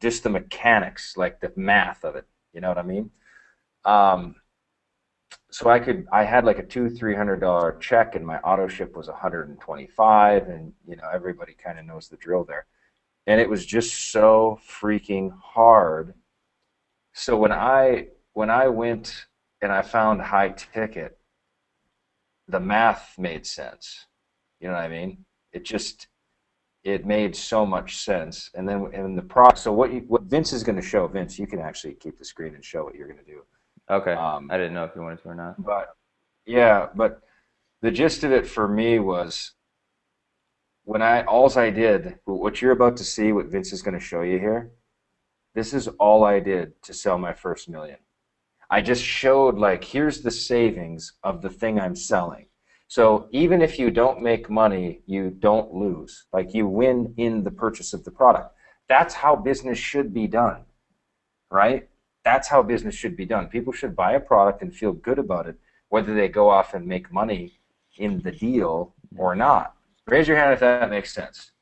just the mechanics, like the math of it. You know what I mean? So I had like a $200-300 check, and my auto ship was 125, and you know, everybody kind of knows the drill there. And it was just so freaking hard. So when I went and I found high ticket, the math made sense. You know what I mean? It made so much sense. And then in the product, so what Vince is going to show, Vince, you can actually keep the screen and show what you're going to do. Okay. I didn't know if you wanted to or not. But yeah, but the gist of it for me was I did, what you're about to see, what Vince is going to show you here, this is all I did to sell my first $1 million. I just showed, like, here's the savings of the thing I'm selling. So even if you don't make money, you don't lose. Like, you win in the purchase of the product. That's how business should be done, right? That's how business should be done. People should buy a product and feel good about it, whether they go off and make money in the deal or not. Raise your hand if that makes sense.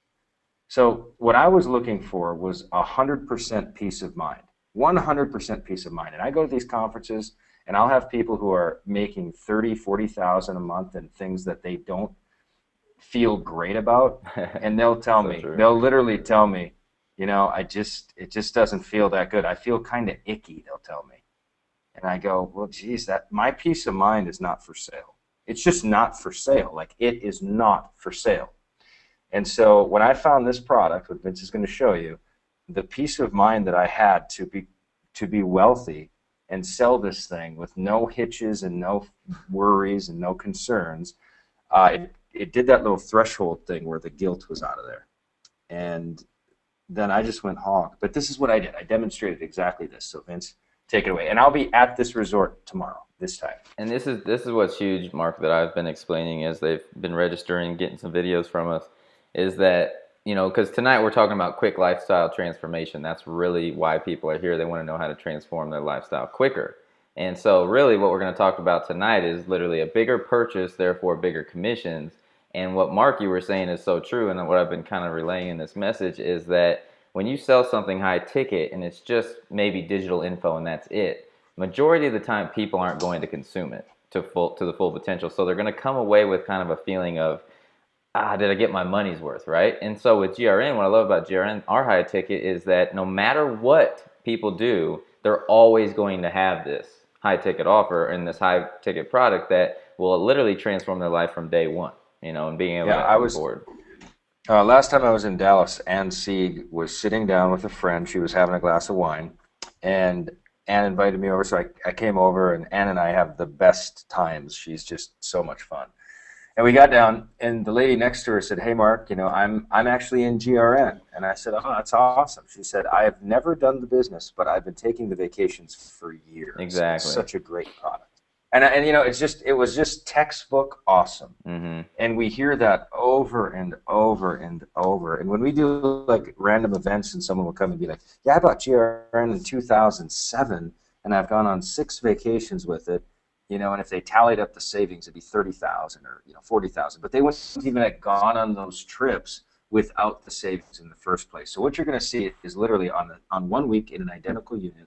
So what I was looking for was 100% peace of mind, 100% peace of mind. And I go to these conferences, and I'll have people who are making $30,000, $40,000 a month and things that they don't feel great about, and they'll tell me, they'll literally tell me, you know, it just doesn't feel that good. I feel kind of icky, they'll tell me. And I go, well, geez, my peace of mind is not for sale. It's just not for sale. Like, it is not for sale. And so when I found this product, what Vince is going to show you, the peace of mind that I had to be wealthy and sell this thing with no hitches and no worries and no concerns, it did that little threshold thing where the guilt was out of there. And then I just went hog. But this is what I did. I demonstrated exactly this. So Vince, take it away. And I'll be at this resort tomorrow, this time. And this is what's huge, Mark, that I've been explaining as they've been registering, getting some videos from us, is that, you know, because tonight we're talking about quick lifestyle transformation. That's really why people are here. They want to know how to transform their lifestyle quicker. And so really what we're going to talk about tonight is literally a bigger purchase, therefore bigger commissions. And what, Mark, you were saying is so true, and what I've been kind of relaying in this message is that when you sell something high ticket and it's just maybe digital info and that's it, majority of the time people aren't going to consume it to the full potential. So they're going to come away with kind of a feeling of, did I get my money's worth, right? And so with GRN, what I love about GRN, our high ticket, is that no matter what people do, they're always going to have this high ticket offer and this high ticket product that will literally transform their life from day one, you know, and being able to move forward. Last time I was in Dallas, Ann Sieg was sitting down with a friend. She was having a glass of wine, and Ann invited me over, so I came over, and Ann and I have the best times. She's just so much fun. And we got down, and the lady next to her said, "Hey, Mark, you know, I'm actually in GRN." And I said, "Oh, that's awesome." She said, "I have never done the business, but I've been taking the vacations for years." Exactly. It's such a great product. And you know, it was just textbook awesome. Mm-hmm. And we hear that over and over and over. And when we do like random events, and someone will come and be like, "Yeah, I bought GRN in 2007, and I've gone on 6 vacations with it." You know, and if they tallied up the savings, it'd be 30,000 or 40,000. But they wouldn't even have gone on those trips without the savings in the first place. So what you're going to see is literally on 1 week in an identical unit,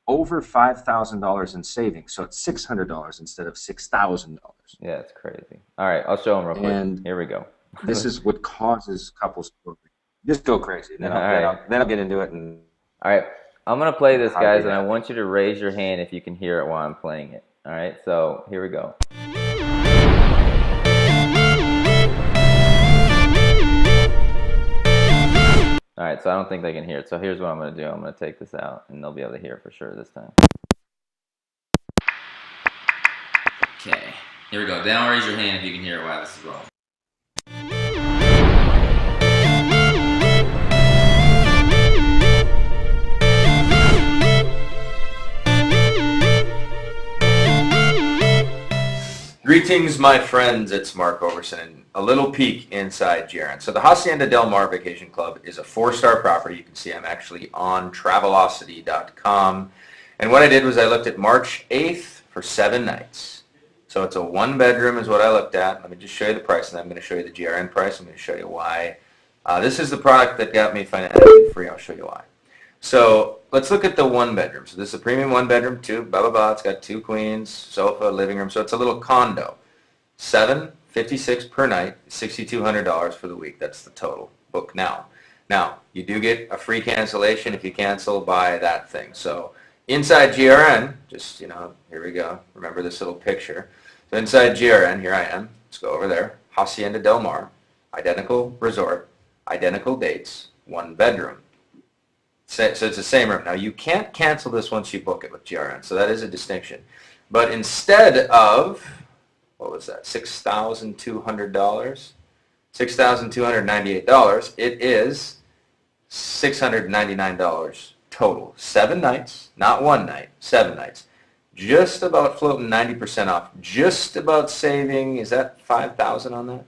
over $5,000 in savings. So it's $600 instead of $6,000. Yeah, it's crazy. All right, I'll show them real quick. And here we go. This is what causes couples to just go crazy. Then I'll get into it. And all right, I'm going to play this, guys, and I want you to raise your hand if you can hear it while I'm playing it. All right, so here we go. All right, so I don't think they can hear it. So here's what I'm going to do. I'm going to take this out, and they'll be able to hear it for sure this time. Okay, here we go. Now raise your hand if you can hear it while this is rolling. Greetings, my friends. It's Mark Overson, and a little peek inside GRN. So the Hacienda Del Mar Vacation Club is a 4-star property. You can see I'm actually on Travelocity.com. And what I did was I looked at March 8th for 7 nights. So it's a 1-bedroom is what I looked at. Let me just show you the price, and I'm going to show you the GRN price. I'm going to show you why. This is the product that got me financially free. I'll show you why. So let's look at the one bedroom. So this is a premium one bedroom, two, blah, blah, blah. It's got 2 queens, sofa, living room. So it's a little condo. $756 per night, $6,200 for the week. That's the total. Book now. Now, you do get a free cancellation if you cancel by that thing. So inside GRN, just, here we go. Remember this little picture. So inside GRN, here I am. Let's go over there. Hacienda Del Mar, identical resort, identical dates, one bedroom. So it's the same room. Now, you can't cancel this once you book it with GRN, so that is a distinction. But instead of, what was that, $6,200, $6,298, it is $699 total. 7 nights, not one night, 7 nights. Just about floating 90% off. Just about saving, is that $5,000 on that?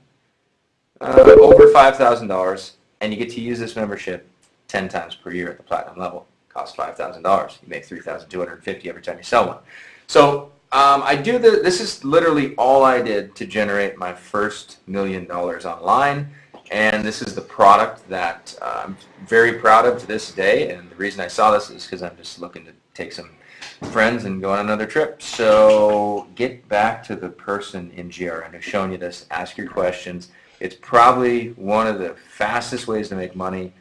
Over $5,000, and you get to use this membership 10 times per year at the platinum level. Costs $5,000. You make $3,250 every time you sell one. So I do this is literally all I did to generate my first $1 million online, and this is the product that I'm very proud of to this day. And the reason I saw this is because I'm just looking to take some friends and go on another trip. So get back to the person in GRN who's showing you this. Ask your questions. It's probably one of the fastest ways to make money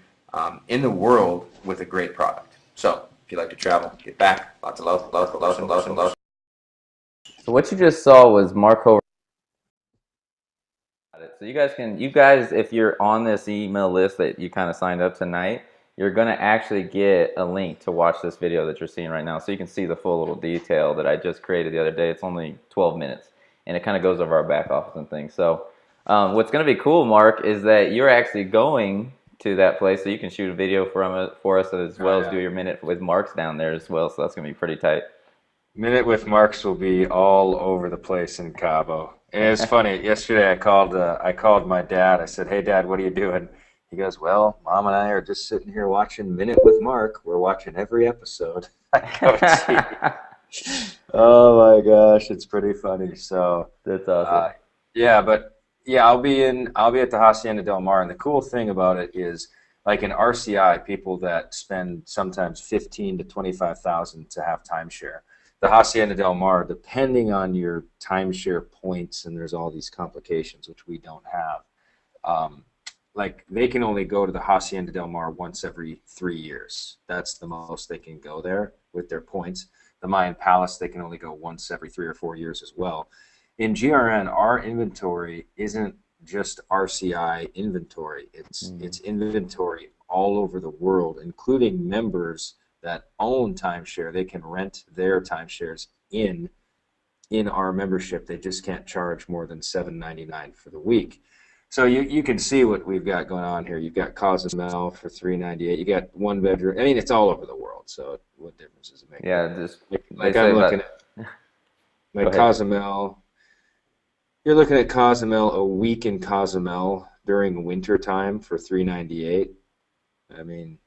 in the world with a great product. So if you like to travel, get back. Lots of love, love, love, love, and love. So what you just saw was Mark Hover. So you guys, if you're on this email list that you kind of signed up tonight, you're going to actually get a link to watch this video that you're seeing right now, so you can see the full little detail that I just created the other day. It's only 12 minutes, and it kind of goes over our back office and things. So what's going to be cool, Mark, is that you're actually going to that place, so you can shoot a video for us as well as do your minute with Marks down there as well. So that's going to be pretty tight. Minute with Marks will be all over the place in Cabo. And it's funny. Yesterday I called my dad. I said, "Hey, Dad, what are you doing?" He goes, "Well, Mom and I are just sitting here watching Minute with Mark. We're watching every episode." I go, "Gee." Oh my gosh, it's pretty funny. So That's awesome. I'll be at the Hacienda Del Mar, and the cool thing about it is, like in RCI, people that spend sometimes $15,000 to $25,000 to have timeshare. The Hacienda Del Mar, depending on your timeshare points, and there's all these complications which we don't have. Like they can only go to the Hacienda Del Mar once every 3 years. That's the most they can go there with their points. The Mayan Palace, they can only go once every 3 or 4 years as well. In GRN, our inventory isn't just RCI inventory. It's inventory all over the world, including members that own timeshare. They can rent their timeshares in our membership. They just can't charge more than $7.99 for the week. So you can see what we've got going on here. You've got Cozumel for $398. You got one bedroom. I mean, it's all over the world. So what difference does it make? Yeah, just like I'm looking at like Cozumel. You're looking at Cozumel, a week in Cozumel during winter time for $398. I mean,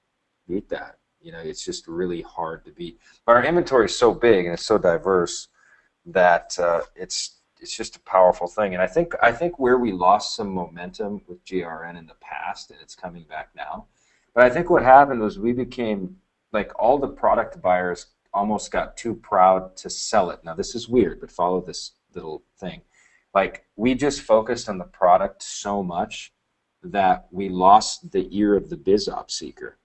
beat that. It's just really hard to beat. But our inventory is so big and it's so diverse that it's just a powerful thing. And I think where we lost some momentum with GRN in the past, and it's coming back now. But I think what happened was we became, like, all the product buyers almost got too proud to sell it. Now this is weird, but follow this little thing. Like, we just focused on the product so much that we lost the ear of the biz op seeker.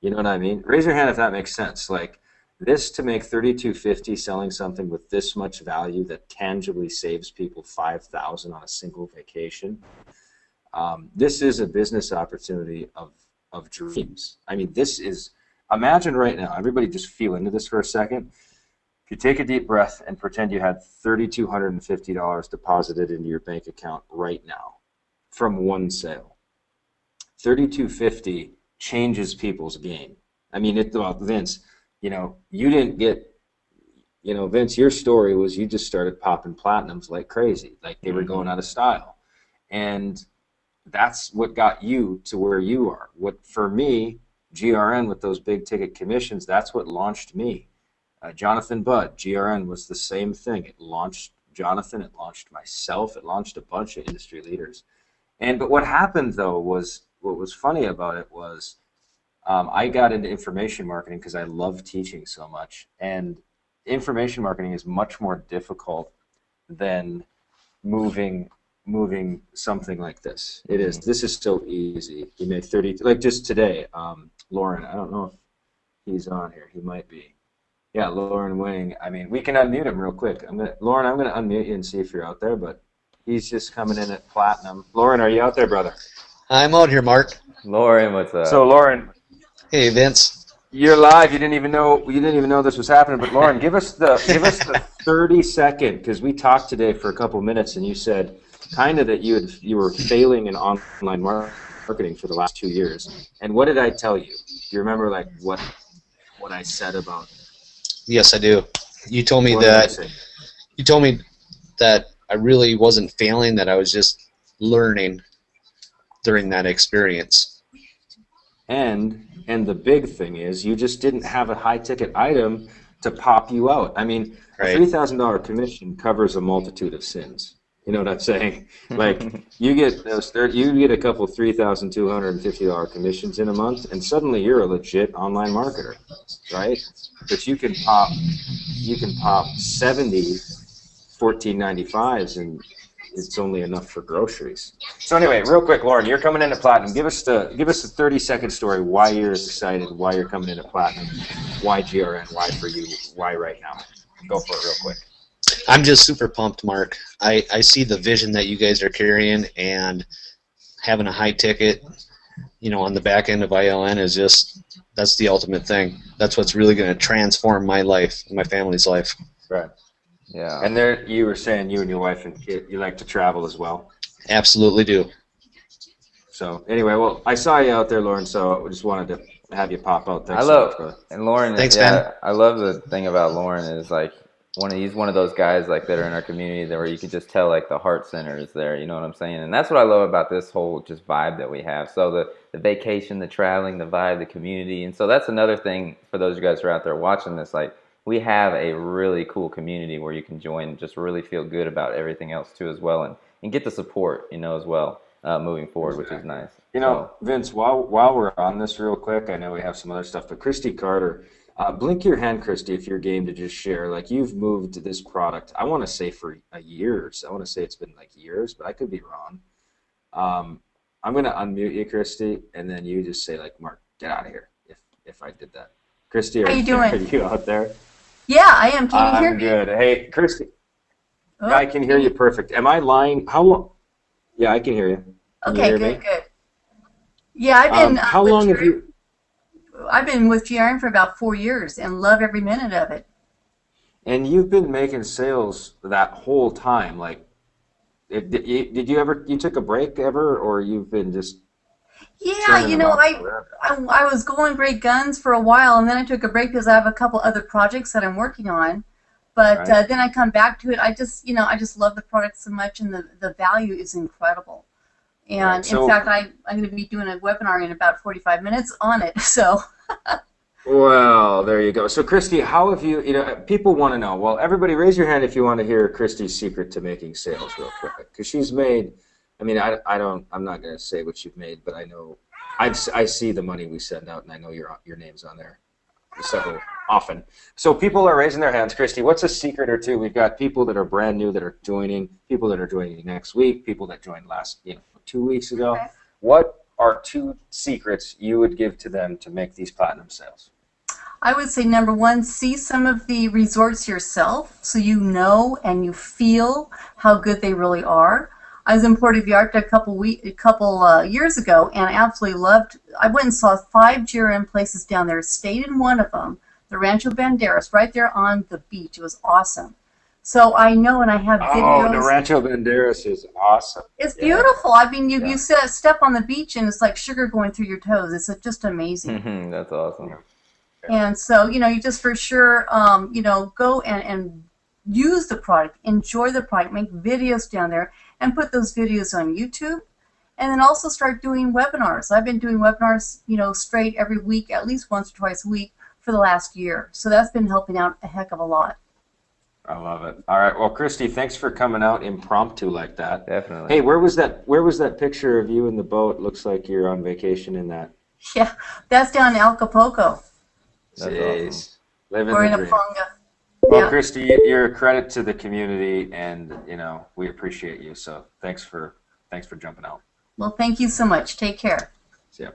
You know what I mean? Raise your hand if that makes sense. Like, this to make $3,250 selling something with this much value that tangibly saves people $5,000 on a single vacation. This is a business opportunity of dreams. I mean, this is, imagine right now, everybody just feel into this for a second. If you take a deep breath and pretend you had $3,250 deposited into your bank account right now from one sale. $3,250 changes people's game. I mean, Vince, you didn't get, Vince, your story was you just started popping platinums like crazy, like they were going out of style. And that's what got you to where you are. What, for me, GRN with those big ticket commissions, that's what launched me. Jonathan Budd, GRN was the same thing. It launched Jonathan, it launched myself, it launched a bunch of industry leaders. But what happened though was, what was funny about it was, I got into information marketing because I love teaching so much. And information marketing is much more difficult than moving something like this. It is. This is so easy. You made 30, like just today. Lauren, I don't know if he's on here. He might be. Yeah, Lauren Wing. I mean, we can unmute him real quick. Lauren, I'm gonna unmute you and see if you're out there. But he's just coming in at platinum. Lauren, are you out there, brother? I'm out here, Mark. Lauren, what's up? So, Lauren, Hey, Vince. you're live. You didn't even know this was happening. But Lauren, give us the 30-second, because we talked today for a couple minutes, and you said kind of that you were failing in online marketing for the last 2 years. And what did I tell you? Do you remember like what I said about? Yes, I do. You told me What did I say? you told me that I really wasn't failing, that I was just learning during that experience. And the big thing is you just didn't have a high-ticket item to pop you out. I mean, Right. a $3,000 commission covers a multitude of sins. You know what I'm saying? Like you get a couple $3,250 commissions in a month, and suddenly you're a legit online marketer, right? But you can pop 70 $14.95s, and it's only enough for groceries. So anyway, real quick, Lauren, you're coming into platinum. Give us the 30-second story. Why you're excited? Why you're coming into platinum? Why GRN? Why for you? Why right now? Go for it, real quick. I'm just super pumped, Mark. I see the vision that you guys are carrying, and having a high ticket, on the back end of ILN is just, that's the ultimate thing. That's what's really going to transform my life and my family's life. Right. Yeah. And there, you were saying you and your wife and kid, you like to travel as well. Absolutely do. So anyway, well, I saw you out there, Lauren. So I just wanted to have you pop out. Thanks I so love, much, brother. and Lauren, Thanks, yeah, man. I love the thing about Lauren is like he's one of those guys like that are in our community that where you can just tell like the heart center is there. You know what I'm saying? And that's what I love about this whole just vibe that we have. So the vacation, the traveling, the vibe, the community, and so that's another thing for those of you guys who are out there watching this. Like we have a really cool community where you can join and just really feel good about everything else too as well, and get the support as well moving forward, which is nice. Vince, while we're on this real quick, I know we have some other stuff, but Christy Carter, blink your hand, Christy, if you're game to just share. Like you've moved this product, I want to say for a year. So I want to say it's been like years, but I could be wrong. I'm going to unmute you, Christy, and then you just say like, Mark, get out of here if I did that. Christy, How you doing? Are you out there? Yeah, I am. Can you hear I'm me? good. Hey, Christy, Oh, I can hear you perfect. Am I lying? How long? Yeah, I can hear you. Can you okay, hear good, me? good. Yeah, I've been. How with long have GRN you? I've been with GRN for about 4 years and love every minute of it. And you've been making sales that whole time. Like, did you ever? You took a break ever, or you've been just? Yeah, turning them out forever? I was going great guns for a while, and then I took a break because I have a couple other projects that I'm working on. But Right. then I come back to it. I just love the product so much, and the value is incredible. And Right. So, in fact, I'm going to be doing a webinar in about 45 minutes on it. So. well, there you go. So, Christy, how have you? People want to know. Well, everybody, raise your hand if you want to hear Christy's secret to making sales, real quick, because she's made. I mean, I don't. I'm not going to say what you've made, but I know. I see the money we send out, and I know your name's on there so often. So people are raising their hands. Christy, what's a secret or two? We've got people that are brand new that are joining, people that are joining next week, people that joined last 2 weeks ago. Okay. What are 2 secrets you would give to them to make these platinum sales? I would say number one, see some of the resorts yourself so you know and you feel how good they really are. I was in Puerto Vallarta a couple years ago, and I absolutely loved. I went and saw 5 GRN places down there. Stayed in one of them, the Rancho Banderas, right there on the beach. It was awesome. So I know, and I have videos. Oh, the Rancho Banderas is awesome. It's beautiful. I mean, you Yeah. step on the beach, and it's like sugar going through your toes. It's just amazing. That's awesome. And so, you just for sure, go and use the product, enjoy the product, make videos down there, and put those videos on YouTube. And then also start doing webinars. I've been doing webinars, straight every week, at least once or twice a week for the last year. So that's been helping out a heck of a lot. I love it. All right. Well, Christy, thanks for coming out impromptu like that. Definitely. Hey, where was that picture of you in the boat? Looks like you're on vacation in that. Yeah, that's down in Acapulco. That's Jeez. awesome. Living We're the in a dream. funga. Well, Yeah. Christy, you're a credit to the community, and we appreciate you. So thanks for jumping out. Well, thank you so much. Take care. Yeah.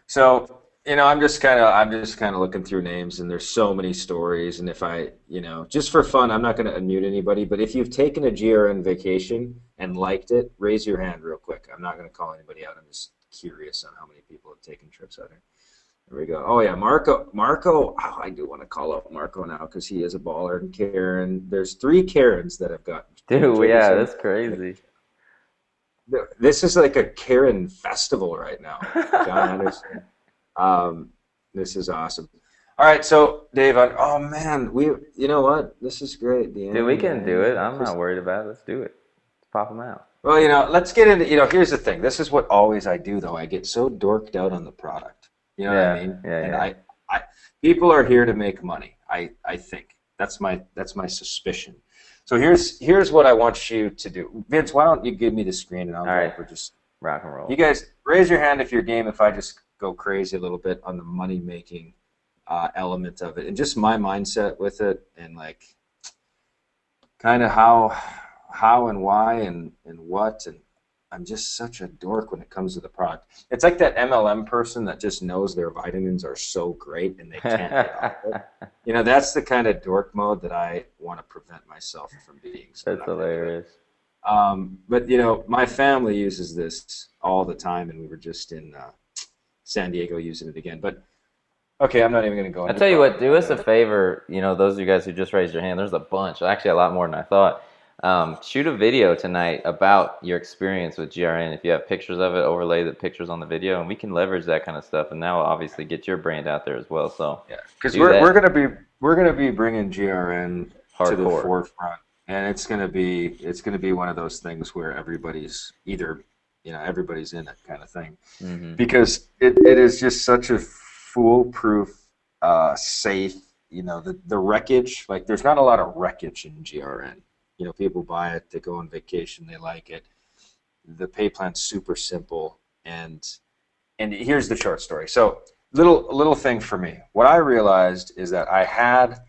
So I'm just kind of looking through names, and there's so many stories. And if just for fun, I'm not going to unmute anybody. But if you've taken a GRN vacation and liked it, raise your hand real quick. I'm not going to call anybody out. I'm just curious on how many people have taken trips out here. There we go. Oh yeah, Marco. Oh, I do want to call out Marco now because he is a baller. And Karen, there's 3 Karens that have gotten. Dude, yeah, that's crazy. This is like a Karen festival right now. John Anderson. This is awesome. All right, so Dave, oh man, you know what? This is great. Dude, we can do it. I'm not worried about it. Let's do it. Let's pop them out. Well, let's get into, here's the thing. This is what always I do, though. I get so dorked out on the product. You know what I mean? Yeah, and yeah. I people are here to make money. I think that's my suspicion. So here's what I want you to do. Vince, why don't you give me the screen and I'll go for just rock and roll. You guys raise your hand if you're game. If I just go crazy a little bit on the money making element of it and just my mindset with it and like kind of how and why and what, and I'm just such a dork when it comes to the product. It's like that MLM person that just knows their vitamins are so great and they can't get off it. That's the kind of dork mode that I want to prevent myself from being. So that's hilarious. But my family uses this all the time, and we were just in San Diego using it again. But okay, I'm not even going to go into I'll tell you what, do us a favor, those of you guys who just raised your hand, there's a bunch, actually a lot more than I thought. Shoot a video tonight about your experience with GRN. If you have pictures of it, overlay the pictures on the video, and we can leverage that kind of stuff. And now, obviously, get your brand out there as well. So yeah, because we're gonna be bringing GRN hardcore to the forefront, and it's gonna be one of those things where everybody's either everybody's in it kind of thing, because it is just such a foolproof, safe. The wreckage, like there's not a lot of wreckage in GRN. People buy it, they go on vacation, they like it. The pay plan's super simple, and here's the short story. So, little thing for me. What I realized is that I had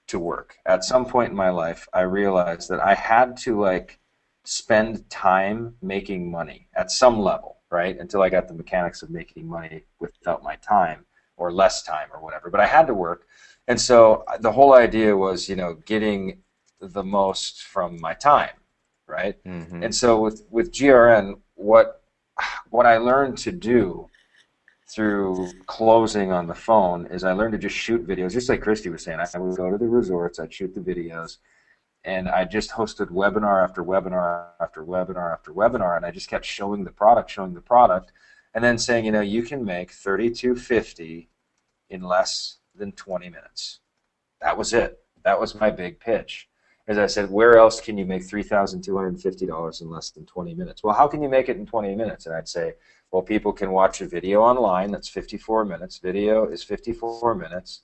to work. At some point in my life, I realized that I had to spend time making money at some level, right? Until I got the mechanics of making money without my time or less time or whatever. But I had to work, and so the whole idea was, getting the most from my time, right? And so with GRN, what I learned to do through closing on the phone is I learned to just shoot videos, just like Christy was saying. I would go to the resorts, I'd shoot the videos, and I just hosted webinar after webinar after webinar after webinar, and I just kept showing the product, and then saying, you can make $3,250 in less than 20 minutes. That was it. That was my big pitch. As I said, where else can you make $3,250 in less than 20 minutes? Well, how can you make it in 20 minutes? And I'd say, well, people can watch a video online that's 54 minutes. Video is 54 minutes.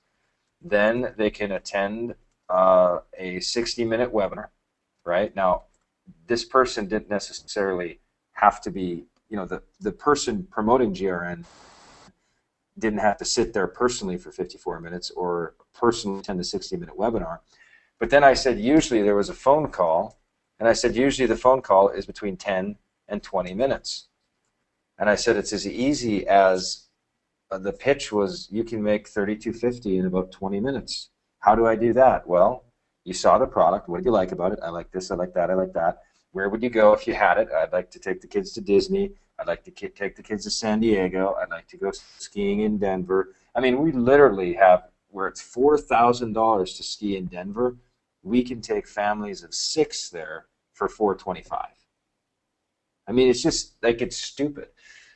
Then they can attend a 60-minute webinar, right? Now, this person didn't necessarily have to be, the person promoting GRN didn't have to sit there personally for 54 minutes or personally attend a 60-minute webinar. But then I said usually there was a phone call, and I said usually the phone call is between 10 and 20 minutes. And I said it's as easy as the pitch was you can make $3,250 in about 20 minutes. How do I do that? Well, you saw the product. What did you like about it? I like this, I like that, I like that. Where would you go if you had it? I'd like to take the kids to Disney. I'd like to take the kids to San Diego. I'd like to go skiing in Denver. I mean, we literally have where it's $4,000 to ski in Denver. We can take families of 6 there for $425. I mean, it's just it's stupid.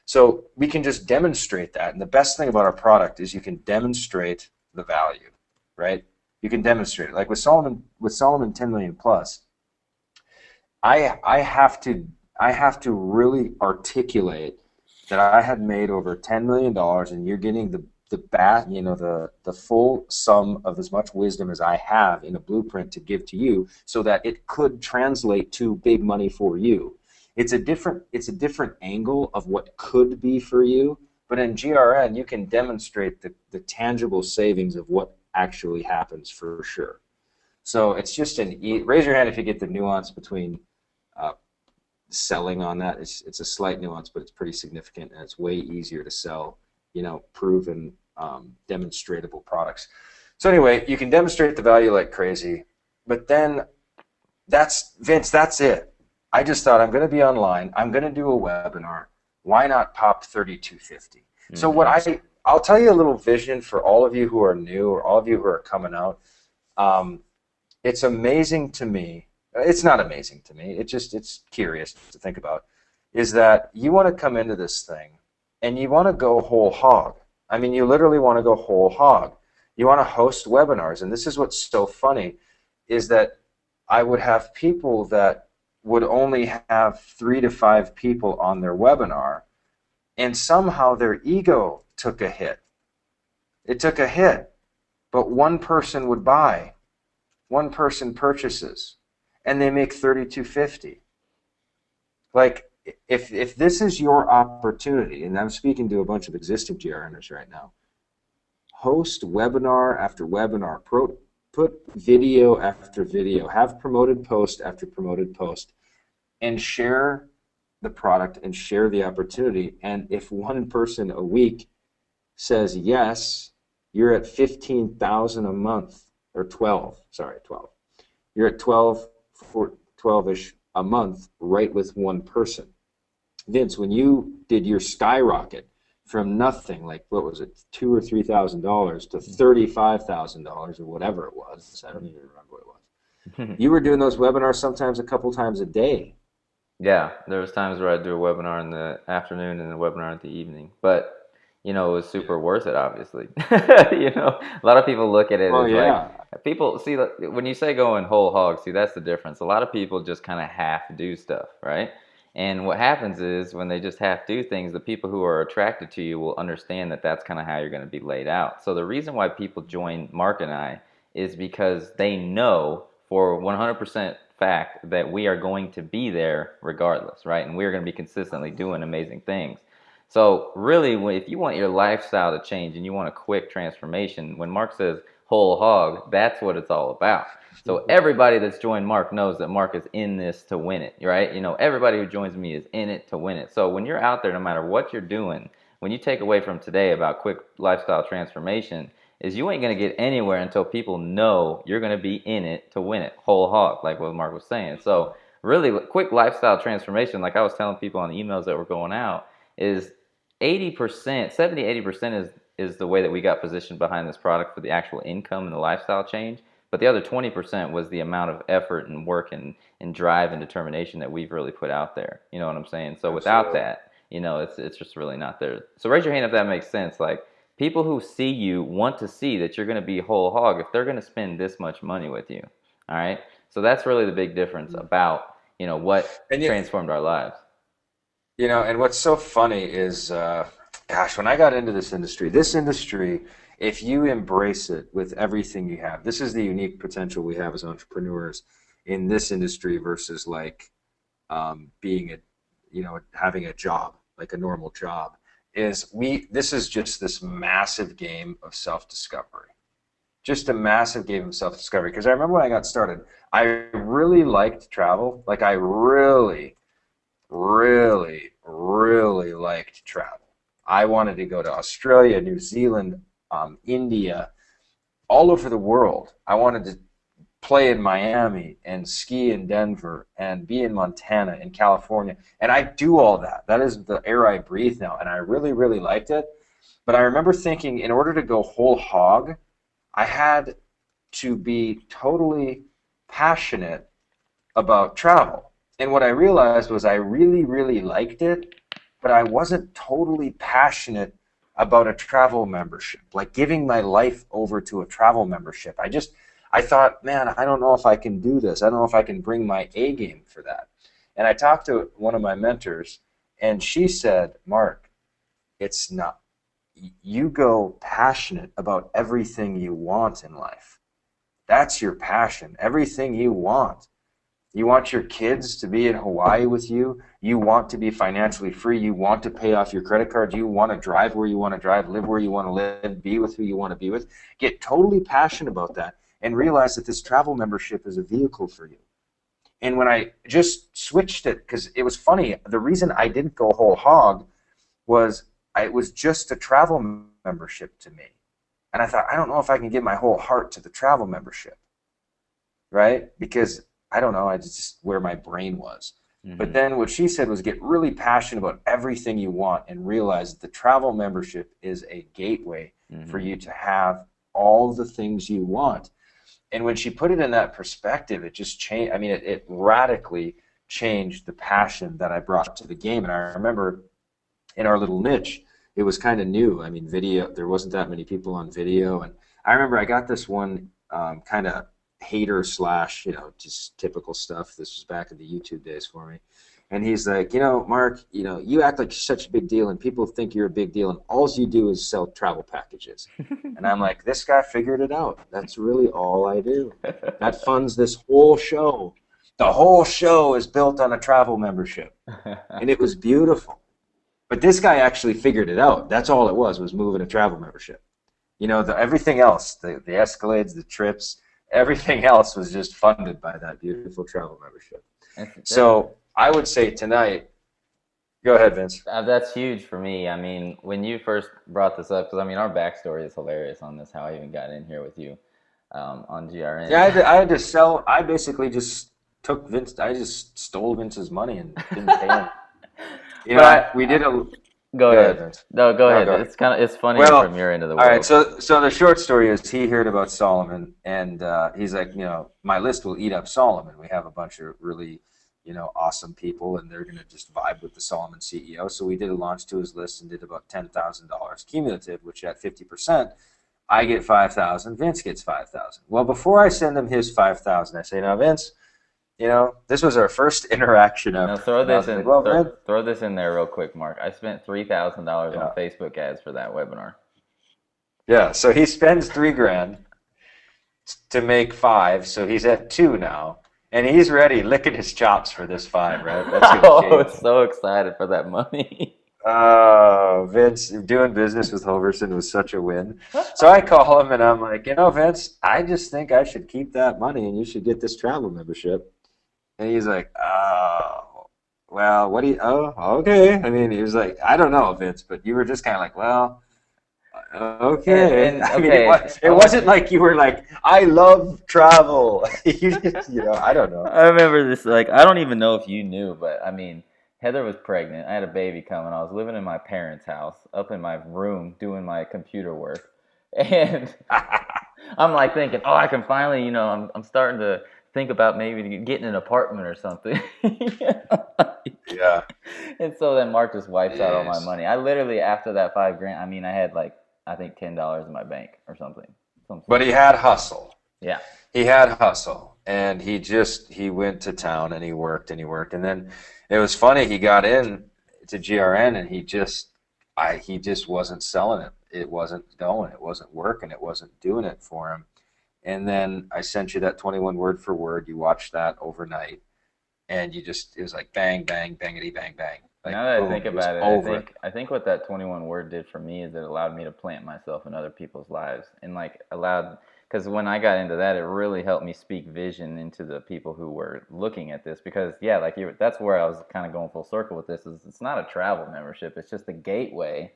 So we can just demonstrate that. And the best thing about our product is you can demonstrate the value, right? You can demonstrate it. Like with Solomon 10 million plus, I have to really articulate that I had made over $10 million, and you're getting the full sum of as much wisdom as I have in a blueprint to give to you, so that it could translate to big money for you. It's a different angle of what could be for you But in GRN, you can demonstrate the tangible savings of what actually happens for sure. So it's just raise your hand if you get the nuance between selling on that. It's a slight nuance, but it's pretty significant, and it's way easier to sell, proven, demonstratable products. So anyway, you can demonstrate the value like crazy, but then Vince, that's it. I just thought, I'm going to be online. I'm going to do a webinar. Why not pop 3250? So I'll tell you a little vision for all of you who are new or all of you who are coming out. It's amazing to me. It's not amazing to me. It's curious to think about. Is that you want to come into this thing and you want to go whole hog. I mean, you literally want to go whole hog. You want to host webinars, and this is what's so funny, is that I would have people that would only have 3 to 5 people on their webinar, and somehow their ego took a hit. It took a hit, but one person would buy, one person purchases, and they make $32.50. Like, if this is your opportunity, and I'm speaking to a bunch of existing GRNers right now, host webinar after webinar, put video after video, have promoted post after promoted post, and share the product and share the opportunity. And if one person a week says yes, you're at 15,000 a month, or 12. You're at 12-ish a month, right, with one person. Vince, when you did your skyrocket from nothing, like what was it, $2,000 or $3,000 to $35,000 or whatever it was, I don't even remember what it was. You were doing those webinars sometimes a couple times a day. Yeah, there was times where I'd do a webinar in the afternoon and a webinar in the evening, but it was super worth it, obviously. A lot of people look at it as like, people see, when you say going whole hog, see, that's the difference. A lot of people just kind of half do stuff, right? And what happens is when they just half do things, the people who are attracted to you will understand that that's kind of how you're going to be laid out. So the reason why people join Mark and I is because they know for 100% fact that we are going to be there regardless, right? And we're going to be consistently doing amazing things. So really, if you want your lifestyle to change and you want a quick transformation, when Mark says whole hog, that's what it's all about. So everybody that's joined Mark knows that Mark is in this to win it, right? Everybody who joins me is in it to win it. So when you're out there, no matter what you're doing, when you take away from today about quick lifestyle transformation, is you ain't going to get anywhere until people know you're going to be in it to win it, whole hog, like what Mark was saying. So really, quick lifestyle transformation, like I was telling people on the emails that were going out, is 80%, 70-80% is the way that we got positioned behind this product for the actual income and the lifestyle change. But the other 20% was the amount of effort and work and drive and determination that we've really put out there. You know what I'm saying? So without that, it's just really not there. So raise your hand if that makes sense. Like, people who see you want to see that you're going to be whole hog if they're going to spend this much money with you. All right? So that's really the big difference about, what transformed our lives. And what's so funny is, when I got into this industry, if you embrace it with everything you have, this is the unique potential we have as entrepreneurs in this industry versus like being having a job, like a normal job, this is just this massive game of self-discovery. Just a massive game of self-discovery. Because I remember when I got started, I really liked travel. Like, I really, really, really liked travel. I wanted to go to Australia, New Zealand, India, all over the world. I wanted to play in Miami and ski in Denver and be in Montana and California. And I do all that. That is the air I breathe now. And I really, really liked it. But I remember thinking, in order to go whole hog, I had to be totally passionate about travel. And what I realized was I really, really liked it, but I wasn't totally passionate about a travel membership, like giving my life over to a travel membership. I thought, man, I don't know if I can do this. I don't know if I can bring my A game for that. And I talked to one of my mentors, and she said, Mark, it's not. You go passionate about everything you want in life. That's your passion, everything you want. You want your kids to be in Hawaii with you. You want to be financially free. You want to pay off your credit cards. You want to drive where you want to drive, live where you want to live, be with who you want to be with. Get totally passionate about that and realize that this travel membership is a vehicle for you. And when I just switched it, because it was funny, the reason I didn't go whole hog was it was just a travel membership to me. And I thought, I don't know if I can give my whole heart to the travel membership, right? Because I don't know, I just where my brain was. Mm-hmm. But then what she said was get really passionate about everything you want and realize that the travel membership is a gateway for you to have all the things you want. And when she put it in that perspective, it just changed. I mean, it radically changed the passion that I brought to the game. And I remember in our little niche, it was kind of new. I mean, video, there wasn't that many people on video. And I remember I got this one kind of hater slash, just typical stuff. This was back in the YouTube days for me. And he's like, Mark, you act like you're such a big deal and people think you're a big deal and all you do is sell travel packages. And I'm like, this guy figured it out. That's really all I do. That funds this whole show. The whole show is built on a travel membership. And it was beautiful. But this guy actually figured it out. That's all it was moving a travel membership. Everything else, the Escalades, the trips, everything else was just funded by that beautiful travel membership. So I would say tonight, go ahead, Vince. That's huge for me. I mean, when you first brought this up, because I mean, our backstory is hilarious on this, how I even got in here with you on GRN. Yeah, I had to sell. I basically just took Vince. I just stole Vince's money and didn't pay him. We did a. Go ahead. Vince. No, go ahead. Go ahead. It's funny from your end of the world. All right, so the short story is he heard about Solomon, and he's like, my list will eat up Solomon. We have a bunch of really, awesome people, and they're going to just vibe with the Solomon CEO. So we did a launch to his list and did about $10,000 cumulative, which at 50%, I get $5,000, Vince gets $5,000. Well, before I send him his $5,000, I say, now, Vince, this was our first interaction ever. Now throw this in there real quick, Mark. I spent $3,000 on Facebook ads for that webinar. Yeah, so he spends $3,000 to make $5,000, so he's at $2,000 now, and he's ready, licking his chops for this $5,000, right? That's I was so excited for that money. Vince, doing business with Hoverson was such a win. So I call him and I'm like, Vince, I just think I should keep that money and you should get this travel membership. And he's like, oh, well, what do you, okay. I mean, he was like, I don't know, Vince, but you were just kind of like, well, okay. I mean, it wasn't like you were like, I love travel. You just, I don't know. I remember this, I don't even know if you knew, but I mean, Heather was pregnant. I had a baby coming. I was living in my parents' house, up in my room, doing my computer work. And I'm like thinking, I can finally, I'm starting to think about maybe getting an apartment or something. Yeah. And so then Mark just wipes out all my money. I literally, after that $5,000, I mean, I had I think $10 in my bank or something. But he had hustle. Yeah. He had hustle. And he went to town and he worked. And then it was funny, he got in to GRN and he just wasn't selling it. It wasn't going. It wasn't working. It wasn't doing it for him. And then I sent you that 21 word for word. You watched that overnight. And it was like bang, bang, bangity, bang, bang. Like, now that I think about it, I think what that 21 word did for me is it allowed me to plant myself in other people's lives. And because when I got into that, it really helped me speak vision into the people who were looking at this. Because, that's where I was kind of going full circle with this. Is it's not a travel membership. It's just a gateway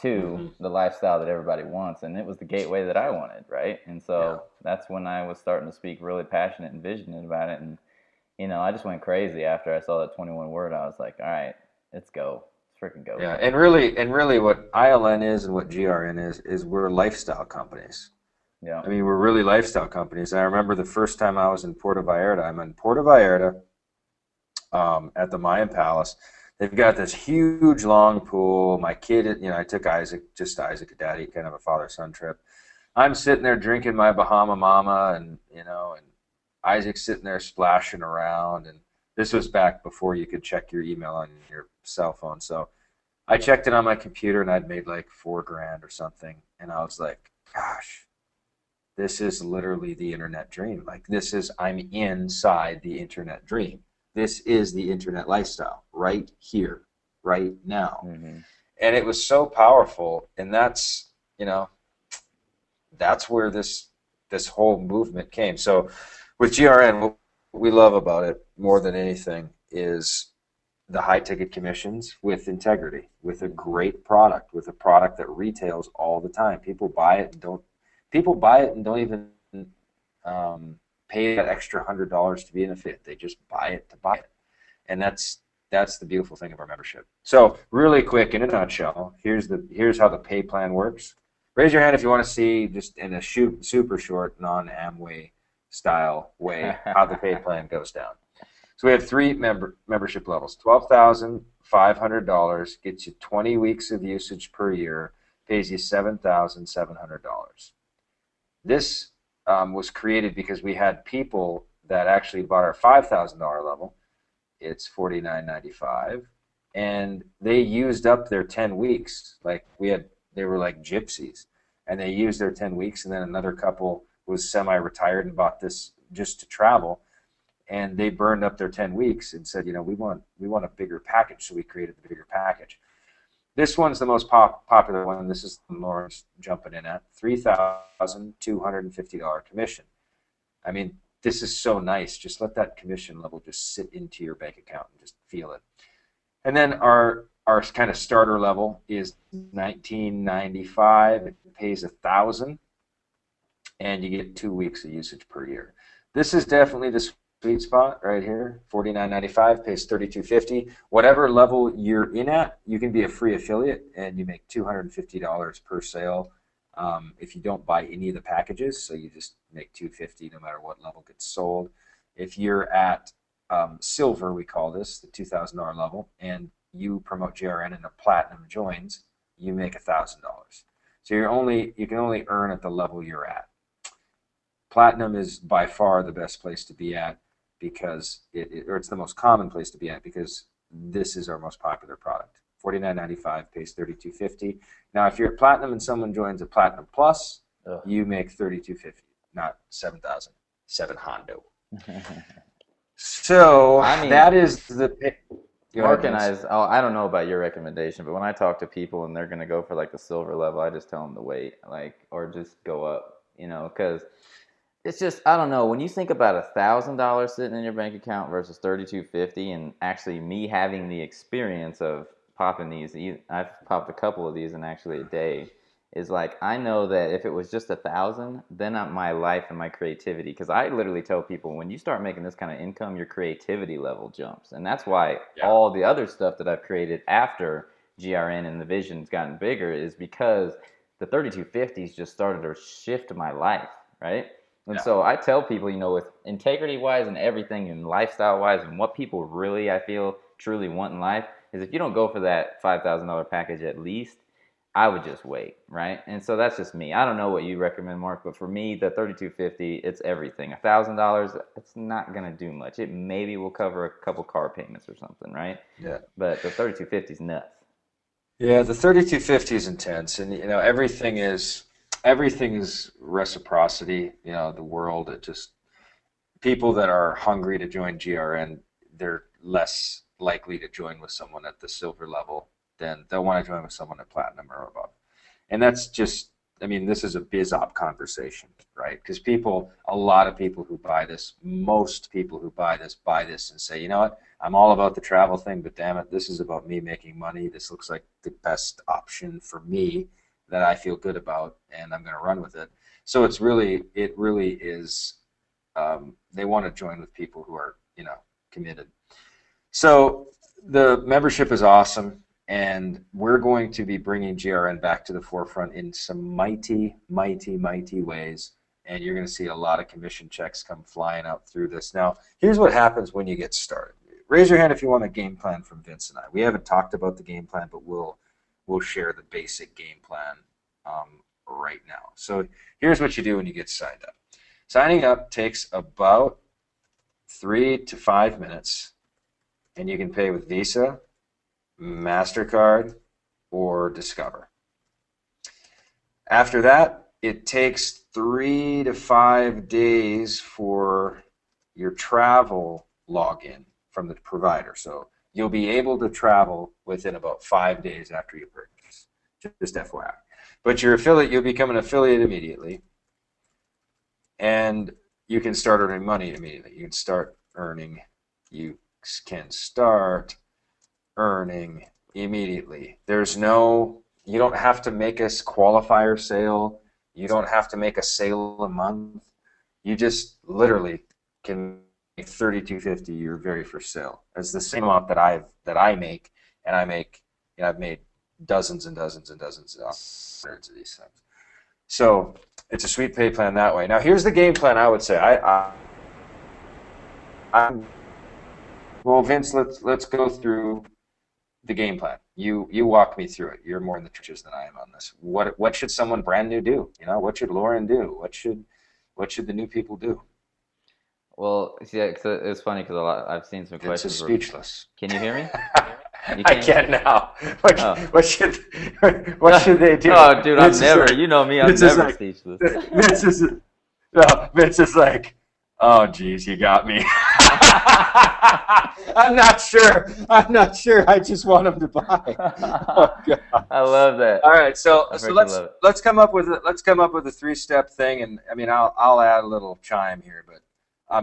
to the lifestyle that everybody wants. And it was the gateway that I wanted, right? And so that's when I was starting to speak really passionate and visionate about it. And, I just went crazy after I saw that 21 word. I was like, all right, let's go. Let's freaking go. Yeah, and really what ILN is and what GRN is we're lifestyle companies. Yeah. I mean, we're really lifestyle companies. And I remember the first time I was in Puerto Vallarta. I'm in Puerto Vallarta at the Mayan Palace. They've got this huge, long pool. My kid, I took Isaac, a daddy, kind of a father-son trip. I'm sitting there drinking my Bahama Mama, and Isaac's sitting there splashing around. And this was back before you could check your email on your cell phone. So I checked it on my computer, and I'd made like $4,000 or something. And I was like, gosh, This is literally the internet dream. Like this is, I'm inside the internet dream. This is the internet lifestyle right here, right now. Mm-hmm. And it was so powerful. And that's, that's where this whole movement came. So with GRN, what we love about it more than anything is the high ticket commissions with integrity, with a great product, with a product that retails all the time. People buy it and don't even pay that extra $100 to be in a fit. They just buy it to buy it. And that's the beautiful thing of our membership. So really quick, in a nutshell, here's how the pay plan works. Raise your hand if you want to see, just in a super short, non-Amway style way, how the pay plan goes down. So we have 3 membership levels. $12,500 gets you 20 weeks of usage per year, pays you $7,700. This was created because we had people that actually bought our $5,000 level. It's $49.95, and they used up their 10 weeks. They were like gypsies, and they used their 10 weeks, and then another couple was semi-retired and bought this just to travel, and they burned up their 10 weeks and said, we want a bigger package, so we created the bigger package. This one's the most popular one. This is Lauren's jumping in at $3,250 commission. I mean, this is so nice. Just let that commission level just sit into your bank account and just feel it. And then our kind of starter level is $19.95. It pays $1,000, and you get 2 weeks of usage per year. This is definitely the sweet spot right here. $49.95 pays $32.50. Whatever level you're in at, you can be a free affiliate, and you make $250 per sale if you don't buy any of the packages. So you just make $250 no matter what level gets sold. If you're at silver, we call this the $2,000 level, and you promote GRN and a platinum joins, you make $1,000. So you can only earn at the level you're at. Platinum is by far the best place to be at because it's the most common place to be at because this is our most popular product. $49.95 pays $32.50. Now, if you're at platinum and someone joins a platinum plus, you make $32.50, not $7,700. So that is the. Mark and I don't know about your recommendation, but when I talk to people and they're going to go for like the silver level, I just tell them to wait, or just go up, because it's just, I don't know. When you think about $1,000 sitting in your bank account versus $32.50, and actually me having the experience of popping these, I've popped a couple of these in actually a day, is like, I know that if it was just $1,000, then my life and my creativity, because I literally tell people, when you start making this kind of income, your creativity level jumps. And that's why all the other stuff that I've created after GRN and the vision's gotten bigger is because the 3250s just started to shift my life, right? And so I tell people, with integrity-wise and everything and lifestyle-wise and what people really, I feel, truly want in life is if you don't go for that $5,000 package at least, I would just wait, right? And so that's just me. I don't know what you recommend, Mark, but for me, the 3250, it's everything. $1,000, it's not going to do much. It maybe will cover a couple car payments or something, right? Yeah. But the 3250 is nuts. Yeah, the 3250 is intense, and everything is reciprocity. The world, it just, people that are hungry to join GRN, they're less likely to join with someone at the silver level than they'll want to join with someone at platinum or above. And that's just, this is a biz op conversation, right? Because a lot of people who buy this, most people who buy this and say, you know what, I'm all about the travel thing, but damn it, this is about me making money. This looks like the best option for me that I feel good about, and I'm going to run with it. So it really is, they want to join with people who are, committed. So the membership is awesome, and we're going to be bringing GRN back to the forefront in some mighty, mighty, mighty ways, and you're going to see a lot of commission checks come flying out through this. Now, here's what happens when you get started. Raise your hand if you want a game plan from Vince and I. We haven't talked about the game plan, but we'll share the basic game plan right now. So here's what you do when you get signed up. Signing up takes about 3 to 5 minutes, and you can pay with Visa, MasterCard, or Discover. After that, it takes 3 to 5 days for your travel login from the provider. So you'll be able to travel within about 5 days after you purchase. Just FYI. But your affiliate, you'll become an affiliate immediately, and you can start earning money immediately. You can start earning immediately. You don't have to make a qualifier sale. You don't have to make a sale a month. You just literally can make $32.50 your very first sale. It's the same amount that I make, and I've made dozens and dozens and dozens of hundreds of these things. So it's a sweet pay plan that way. Now here's the game plan. I would say well, Vince, let's go through the game plan. You walk me through it. You're more in the trenches than I am on this. What should someone brand new do? What should Lauren do? What should the new people do? Well, yeah, it's funny because I've seen some questions. It's speechless. Can you hear me? I can now. What should they do? Oh, dude, I'm never. You know me. I'm never speechless. Vince is like, oh, geez, you got me. I'm not sure. I just want him to buy. Oh, God. I love that. All right, so let's come up with a 3-step thing, and I mean I'll add a little chime here, but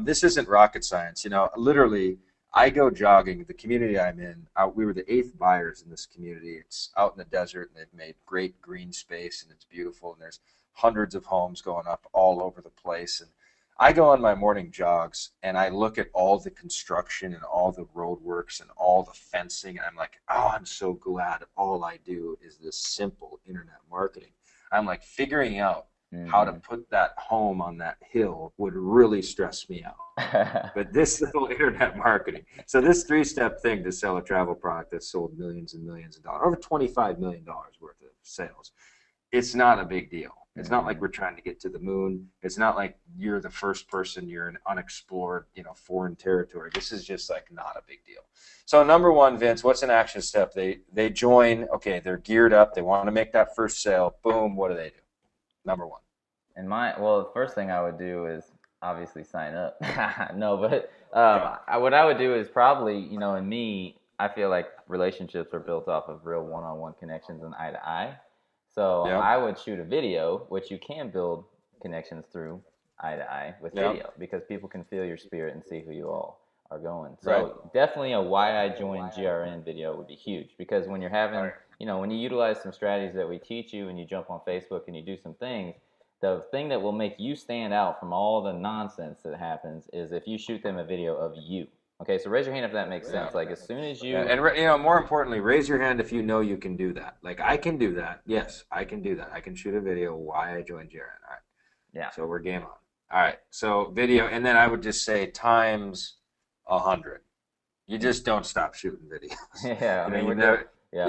this isn't rocket science. Literally, I go jogging. The community I'm in, we were the 8th buyers in this community. It's out in the desert, and they've made great green space, and it's beautiful, and there's hundreds of homes going up all over the place. And I go on my morning jogs, and I look at all the construction and all the roadworks and all the fencing, and I'm like, oh, I'm so glad all I do is this simple internet marketing. I'm like, figuring out how to put that home on that hill would really stress me out. But this little internet marketing. So this 3-step thing to sell a travel product that's sold millions and millions of dollars, over $25 million worth of sales, it's not a big deal. It's not like we're trying to get to the moon. It's not like you're the first person, you're in unexplored, foreign territory. This is just like not a big deal. So number one, Vince, what's an action step? They join, okay, they're geared up, they want to make that first sale, boom, what do? Number one. The first thing I would do is obviously sign up. No, but what I would do is probably, in me, I feel like relationships are built off of real one-on-one connections and eye-to-eye. So I would shoot a video, which you can build connections through eye-to-eye with video, because people can feel your spirit and see who you all are going. So definitely a why I joined GRN video would be huge, because when you're having, when you utilize some strategies that we teach you and you jump on Facebook and you do some things, the thing that will make you stand out from all the nonsense that happens is if you shoot them a video of you. Okay, so raise your hand if that makes sense. Like, as soon as you... And, more importantly, raise your hand if you know you can do that. Like, I can do that. Yes, I can do that. I can shoot a video why I joined GRN. All right. Yeah. So we're game on. All right. So video, and then I would just say times 100. You just don't stop shooting videos. Yeah,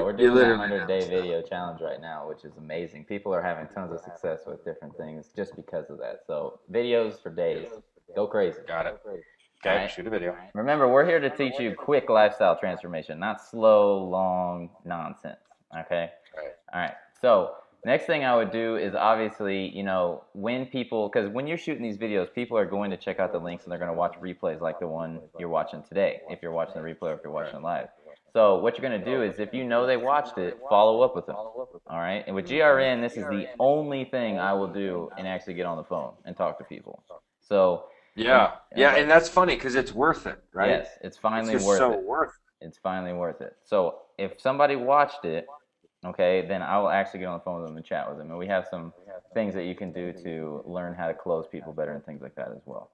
we're doing a 100-day video challenge right now, which is amazing. People are having tons of success with different things just because of that. So videos for days. Go crazy. Got it. Okay, right. Shoot a video. Remember, we're here to teach you quick lifestyle transformation, not slow, long nonsense. Okay? All right. So next thing I would do is obviously, when people, because when you're shooting these videos, people are going to check out the links and they're going to watch replays like the one you're watching today, if you're watching the replay or if you're watching it live. So what you're going to do is, if you know they watched it, follow up with them. All right? And with GRN, this is the only thing I will do and actually get on the phone and talk to people. So... and that's funny because it's worth it, right? Yes, it's finally worth it. It's finally worth it. So if somebody watched it, okay, then I will actually get on the phone with them and chat with them. And we have some things that you can do to learn how to close people better and things like that as well.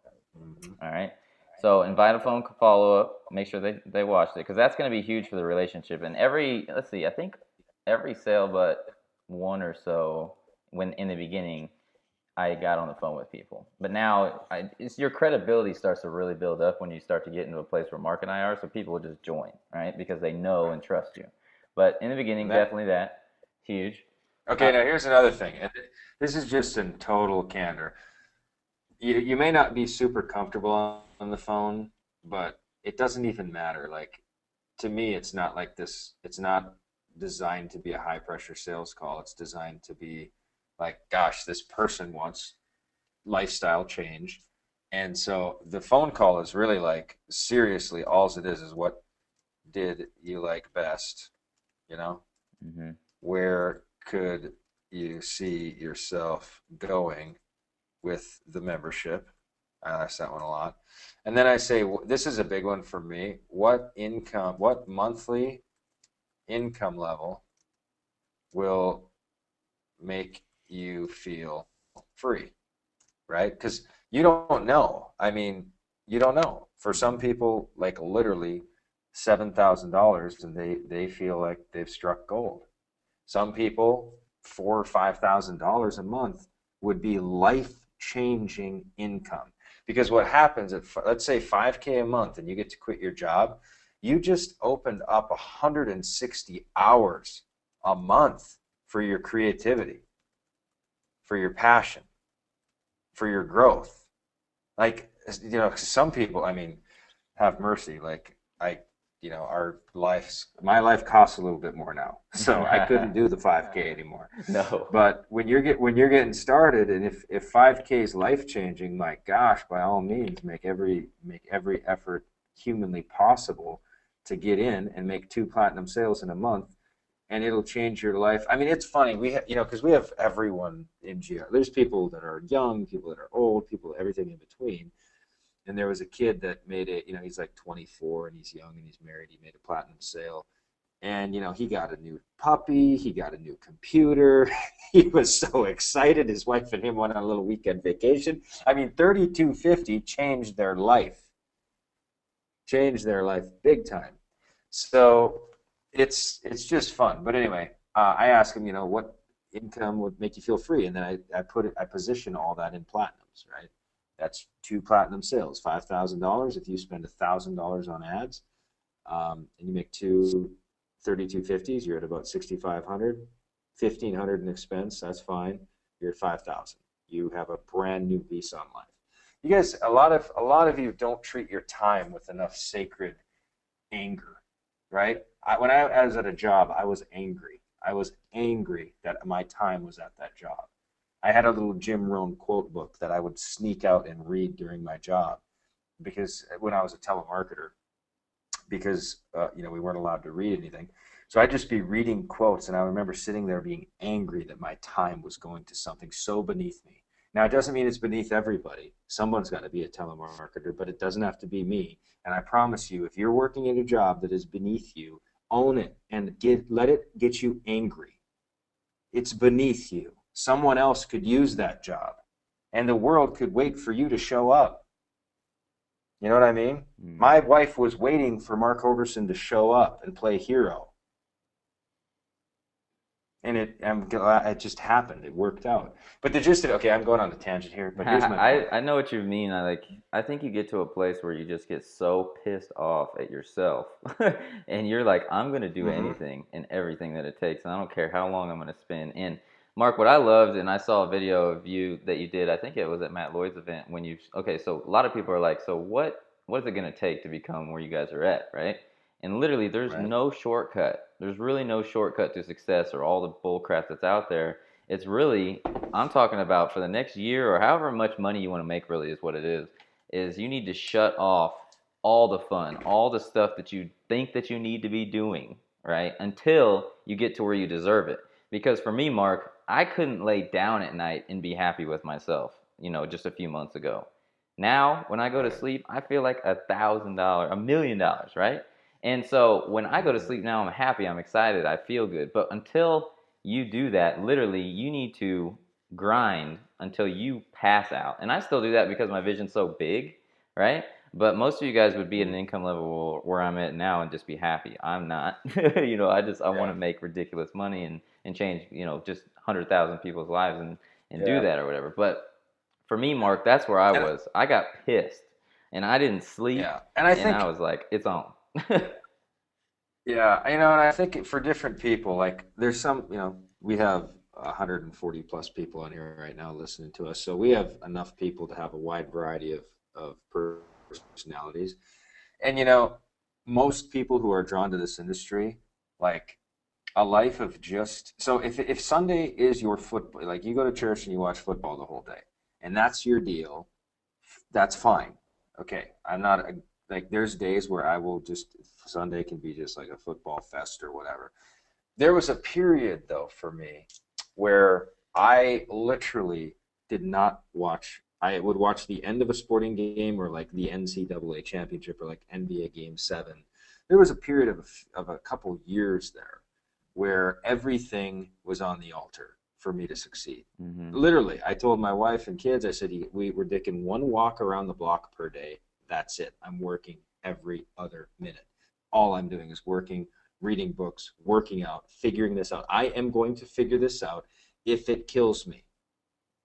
All right? So invite a phone follow-up. Make sure they watched it, because that's going to be huge for the relationship. And I think every sale but one or so, when in the beginning, I got on the phone with people. But now your credibility starts to really build up when you start to get into a place where Mark and I are, so people will just join, right? Because they know and trust you. But in the beginning, definitely that. Huge. Okay, now here's another thing. This is just in total candor. You may not be super comfortable on the phone, but it doesn't even matter. Like, to me, it's not like this. It's not designed to be a high-pressure sales call. It's designed to be like, gosh, this person wants lifestyle change. And so the phone call is really like, seriously, all it is what did you like best? You know, Hmm. where could you see yourself going with the membership? I ask that one a lot. And then I say, this is a big one for me. What monthly income level will make you feel free, right? Because you don't know. I mean, you don't know. For some people, like literally $7,000, and they feel like they've struck gold. Some people, $4,000 or $5,000 a month would be life-changing income. Because what happens at, let's say 5K a month and you get to quit your job, you just opened up 160 hours a month for your creativity, for your passion, for your growth. Like, some people, I mean, have mercy. Like, my life costs a little bit more now, so I couldn't do the 5K anymore. No. But when you're getting started, and if 5K is life changing, my gosh, by all means, make every effort humanly possible to get in and make 2 platinum sales in a month, and it'll change your life. I mean, it's funny, because we have everyone in GR. There's people that are young, people that are old, people, everything in between. And there was a kid that made it, he's like 24 and he's young and he's married. He made a platinum sale. And, he got a new puppy. He got a new computer. He was so excited. His wife and him went on a little weekend vacation. I mean, 3250 changed their life. Changed their life big time. So it's just fun. But anyway, I asked him, what income would make you feel free? And then I position all that in platinums, right? That's 2 platinum sales, $5,000. If you spend $1,000 on ads, and you make 3250s, you're at about 6,500, 1,500 in expense. That's fine. You're at 5,000. You have a brand new lease on life. You guys, a lot of you don't treat your time with enough sacred anger, right? When I was at a job, I was angry. I was angry that my time was at that job. I had a little Jim Rohn quote book that I would sneak out and read during my job, because when I was a telemarketer, because we weren't allowed to read anything. So I'd just be reading quotes, and I remember sitting there being angry that my time was going to something so beneath me. Now, it doesn't mean it's beneath everybody. Someone's got to be a telemarketer, but it doesn't have to be me. And I promise you, if you're working at a job that is beneath you, own it and let it get you angry. It's beneath you. Someone else could use that job, and the world could wait for you to show up. You know what I mean? My wife was waiting for Mark Hogerson to show up and play hero. And it just happened. It worked out. But the gist of it, okay, I'm going on a tangent here, but here's my point. I know what you mean. I think you get to a place where you just get so pissed off at yourself, and you're like, I'm going to do anything and everything that it takes, and I don't care how long I'm going to spend. And Mark, what I loved, and I saw a video of you that you did, I think it was at Matt Lloyd's event, so a lot of people are like, so what is it going to take to become where you guys are at, right? And literally, there's no shortcut. There's really no shortcut to success or all the bull crap that's out there. It's really, I'm talking about for the next year or however much money you want to make, really is what it is you need to shut off all the fun, all the stuff that you think that you need to be doing, right? Until you get to where you deserve it. Because for me, Mark, I couldn't lay down at night and be happy with myself, just a few months ago. Now, when I go to sleep, I feel like $1,000, $1 million, right? And so when I go to sleep now, I'm happy, I'm excited, I feel good. But until you do that, literally, you need to grind until you pass out. And I still do that because my vision's so big, right? But most of you guys would be at an income level where I'm at now and just be happy. I'm not. I want to make ridiculous money and change, just 100,000 people's lives and do that or whatever. But for me, Mark, that's where I was. I got pissed and I didn't sleep. Yeah. And I was like, it's on. Yeah, and I think for different people, like there's some, we have 140 plus people on here right now listening to us. So we have enough people to have a wide variety of personalities. And, most people who are drawn to this industry, like a life of just, so if Sunday is your football, like you go to church and you watch football the whole day, and that's your deal, that's fine. Okay, I'm not like there's days where I will just Sunday can be just like a football fest or whatever. There was a period though for me where I literally did not watch. I would watch the end of a sporting game or like the NCAA championship or like NBA game 7. There was a period of a couple years there where everything was on the altar for me to succeed. Mm-hmm. Literally, I told my wife and kids, I said, we were taking one walk around the block per day. That's it. I'm working every other minute. All I'm doing is working, reading books, working out, figuring this out. I am going to figure this out if it kills me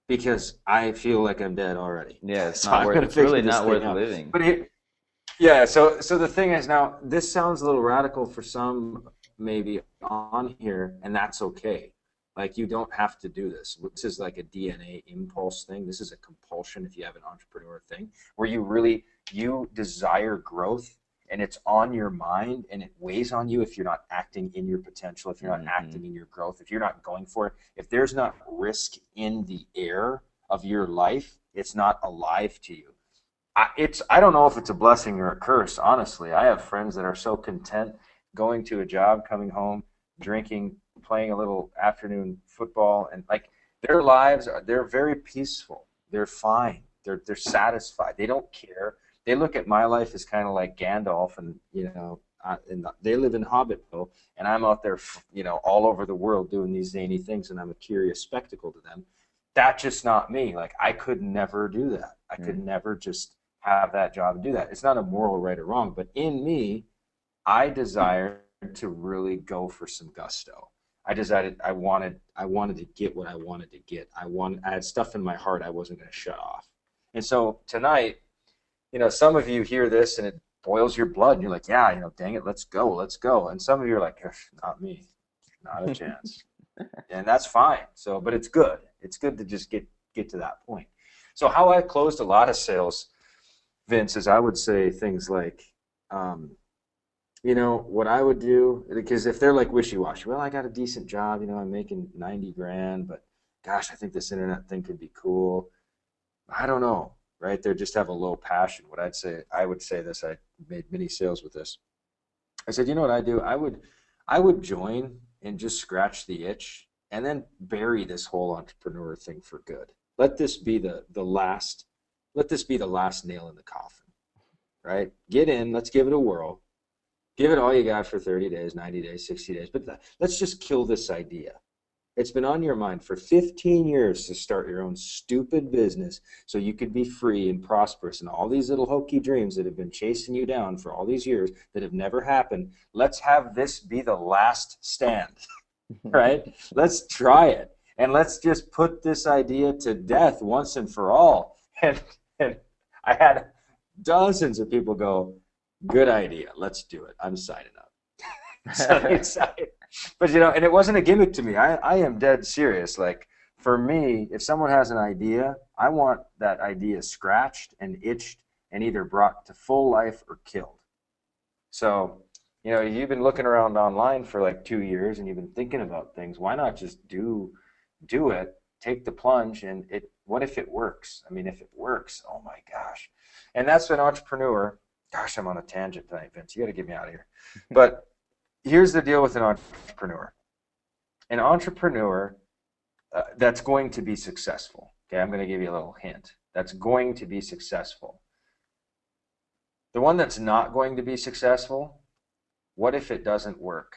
because I feel like I'm dead already. Yeah, it's So not I'm worth. gonna It's figure really this not thing worth out. living. But yeah, so the thing is now, this sounds a little radical for some maybe on here, and that's okay. Like you don't have to do this. This is like a DNA impulse thing. This is a compulsion if you have an entrepreneur thing where you desire growth and it's on your mind and it weighs on you if you're not acting in your potential, if you're not acting in your growth, if you're not going for it, if there's not risk in the air of your life, it's not alive to you. I don't know if it's a blessing or a curse, honestly. I have friends that are so content going to a job, coming home, drinking, playing a little afternoon football, and like their lives they're very peaceful. They're fine. They're satisfied. They don't care. They look at my life as kind of like Gandalf, and they live in Hobbitville, and I'm out there, all over the world doing these zany things, and I'm a curious spectacle to them. That's just not me. Like I could never do that. I could never just have that job and do that. It's not a moral right or wrong, but in me, I desired to really go for some gusto. I decided I wanted to get what I wanted to get. I had stuff in my heart I wasn't going to shut off. And so tonight, some of you hear this and it boils your blood and you're like, yeah, dang it, let's go. And some of you are like, not me, not a chance. And that's fine. So, but it's good. It's good to just get to that point. So how I closed a lot of sales, Vince, is I would say things like, what I would do, because if they're like wishy-washy, well, I got a decent job, I'm making 90 grand, but gosh, I think this internet thing could be cool. I don't know, right? They just have a low passion. I would say this, I made many sales with this. I said, you know what I do? I would join and just scratch the itch and then bury this whole entrepreneur thing for good. Let this be the last nail in the coffin, right? Get in, let's give it a whirl. Give it all you got for 30 days, 90 days, 60 days, but let's just kill this idea. It's been on your mind for 15 years to start your own stupid business so you could be free and prosperous and all these little hokey dreams that have been chasing you down for all these years that have never happened. Let's have this be the last stand, right? Let's try it. And let's just put this idea to death once and for all. And I had dozens of people go, good idea. Let's do it. I'm signing up. So excited. But, and it wasn't a gimmick to me. I am dead serious. Like, for me, if someone has an idea, I want that idea scratched and itched and either brought to full life or killed. So, you've been looking around online for like 2 years and you've been thinking about things. Why not just do it, take the plunge, and what if it works? I mean, if it works, oh my gosh. And that's an entrepreneur. Gosh, I'm on a tangent tonight, Vince. You got to get me out of here. But here's the deal with an entrepreneur. An entrepreneur that's going to be successful. Okay, I'm going to give you a little hint. That's going to be successful. The one that's not going to be successful, what if it doesn't work?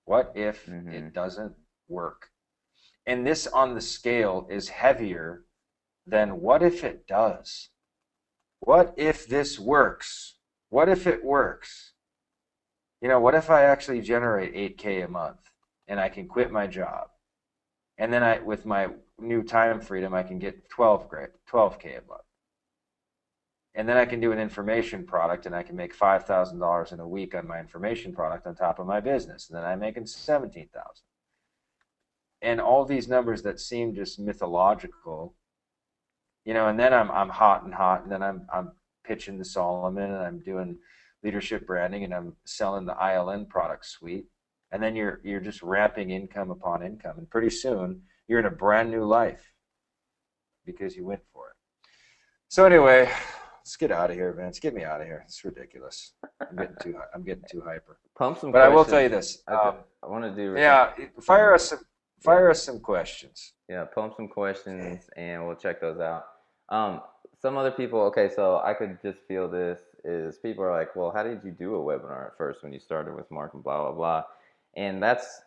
What if it doesn't work? And this on the scale is heavier than what if it does? What if this works? What if it works? What if I actually generate 8K a month and I can quit my job? And then with my new time freedom, I can get 12K a month. And then I can do an information product and I can make $5,000 in a week on my information product on top of my business. And then I'm making $17,000. And all these numbers that seem just mythological, and then I'm hot, and then I'm pitching the Solomon, and I'm doing leadership branding, and I'm selling the ILN product suite. and then you're just ramping income upon income, and pretty soon you're in a brand new life because you went for it. So anyway, let's get out of here, Vince. Get me out of here. It's ridiculous. I'm getting too hyper. Pump some But questions. I will tell you this. I want to do. Yeah, fire us some questions. Yeah, pump some questions, and we'll check those out. Some other people. Okay, so I could just feel this is people are like, well, how did you do a webinar at first when you started with Mark and blah blah blah. And that's,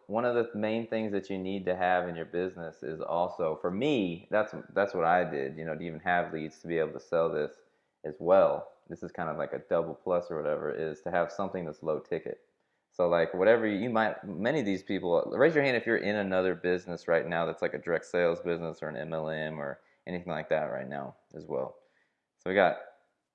one of the main things that you need to have in your business is also, for me, that's what I did, to even have leads to be able to sell this as well. This is kind of like a double plus or whatever, is to have something that's low ticket. So like whatever many of these people, raise your hand if you're in another business right now that's like a direct sales business or an MLM or anything like that right now as well. So we got,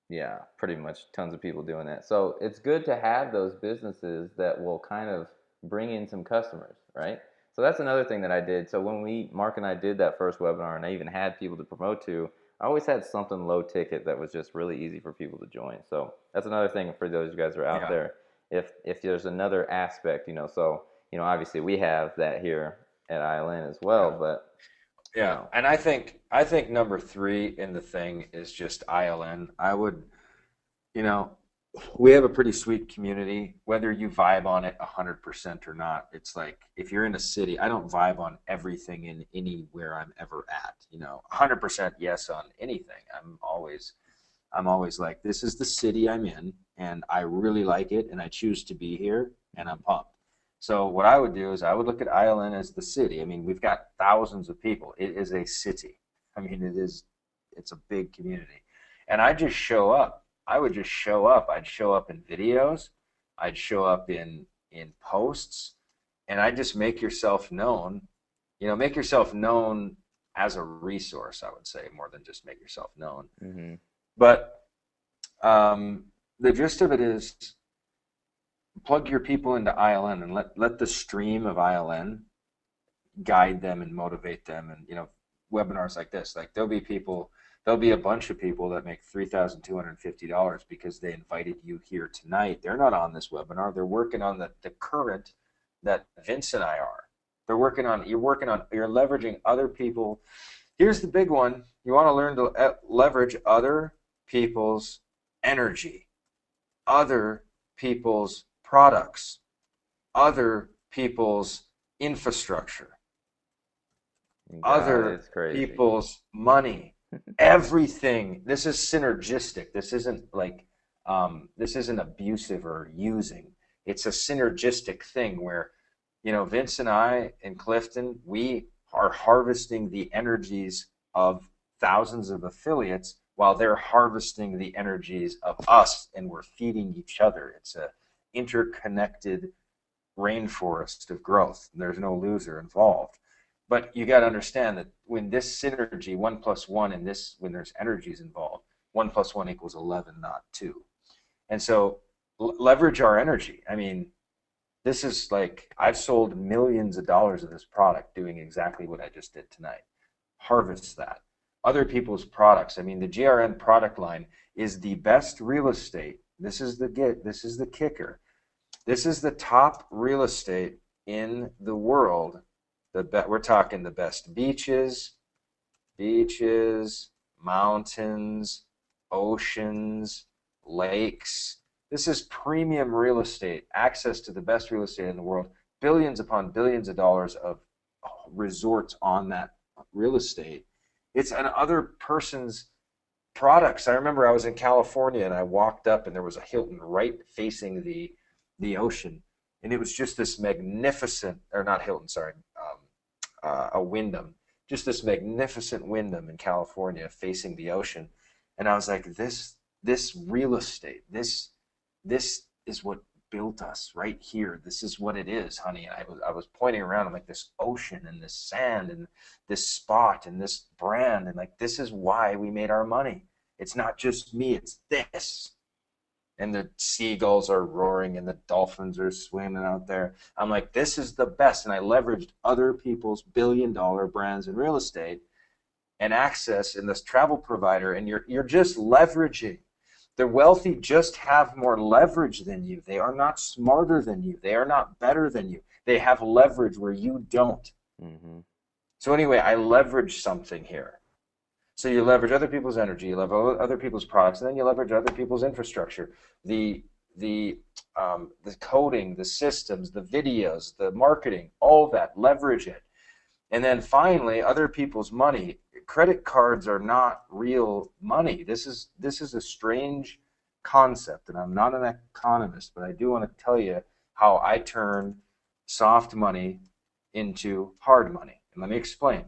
yeah, pretty much tons of people doing that. So it's good to have those businesses that will kind of bring in some customers, right? So that's another thing that I did. So when Mark and I did that first webinar, and I even had people to promote to, I always had something low ticket that was just really easy for people to join. So that's another thing for those guys who are out there. If there's another aspect, so obviously we have that here at ILN as well, but and I think number 3 in the thing is just ILN. I would, we have a pretty sweet community, whether you vibe on it 100% or not. It's like, if you're in a city, I don't vibe on everything in anywhere I'm ever at, 100% yes on anything. I'm always like, this is the city I'm in, and I really like it, and I choose to be here, and I'm pumped. So what I would do is I would look at ILN as the city. I mean, we've got thousands of people. It is a city. I mean, it's a big community. And I just show up. I would just show up. I'd show up in videos. I'd show up in posts. And I just make yourself known. Make yourself known as a resource, I would say, more than just make yourself known. Mm-hmm. But the gist of it is, plug your people into ILN and let the stream of ILN guide them and motivate them. And webinars like this, like there'll be a bunch of people that make $3,250 because they invited you here tonight. They're not on this webinar. They're working on the current that Vince and I are. You're leveraging other people. Here's the big one. You want to learn to leverage other people's energy, other people's products, other people's infrastructure, other people's money, everything. This is synergistic. This isn't like, this isn't abusive or using. It's a synergistic thing where, Vince and I and Clifton, we are harvesting the energies of thousands of affiliates while they're harvesting the energies of us, and we're feeding each other. It's a interconnected rainforest of growth. There's no loser involved. But you got to understand that when this synergy, 1 + 1, and when there's energies involved, 1 + 1 = 11, not 2. And so leverage our energy. I mean, this is like, I've sold millions of dollars of this product doing exactly what I just did tonight. Harvest that. Other people's products. I mean, the GRN product line is the best real estate. This is the kicker. This is the top real estate in the world. We're talking the best beaches, mountains, oceans, lakes. This is premium real estate, access to the best real estate in the world, billions upon billions of dollars of resorts on that real estate. It's an other person's products. I remember I was in California and I walked up and there was a Hilton right facing the ocean, and it was just this magnificent, or not Hilton, sorry, a Wyndham, just this magnificent Wyndham in California facing the ocean. And I was like, this real estate, this is what built us right here. This is what it is, honey. And I was pointing around, I'm like, this ocean and this sand and this spot and this brand, and like, this is why we made our money. It's not just me, it's this. And the seagulls are roaring and the dolphins are swimming out there. I'm like, this is the best. And I leveraged other people's billion-dollar brands in real estate and access in this travel provider. And you're just leveraging. The wealthy just have more leverage than you. They are not smarter than you. They are not better than you. They have leverage where you don't. Mm-hmm. So anyway, I leverage something here. So you leverage other people's energy, you leverage other people's products, and then you leverage other people's infrastructure, the the the coding, the systems, the videos, the marketing, all that. Leverage it, and then finally, other people's money. Credit cards are not real money. This is a strange concept, and I'm not an economist, but I do want to tell you how I turn soft money into hard money. And let me explain.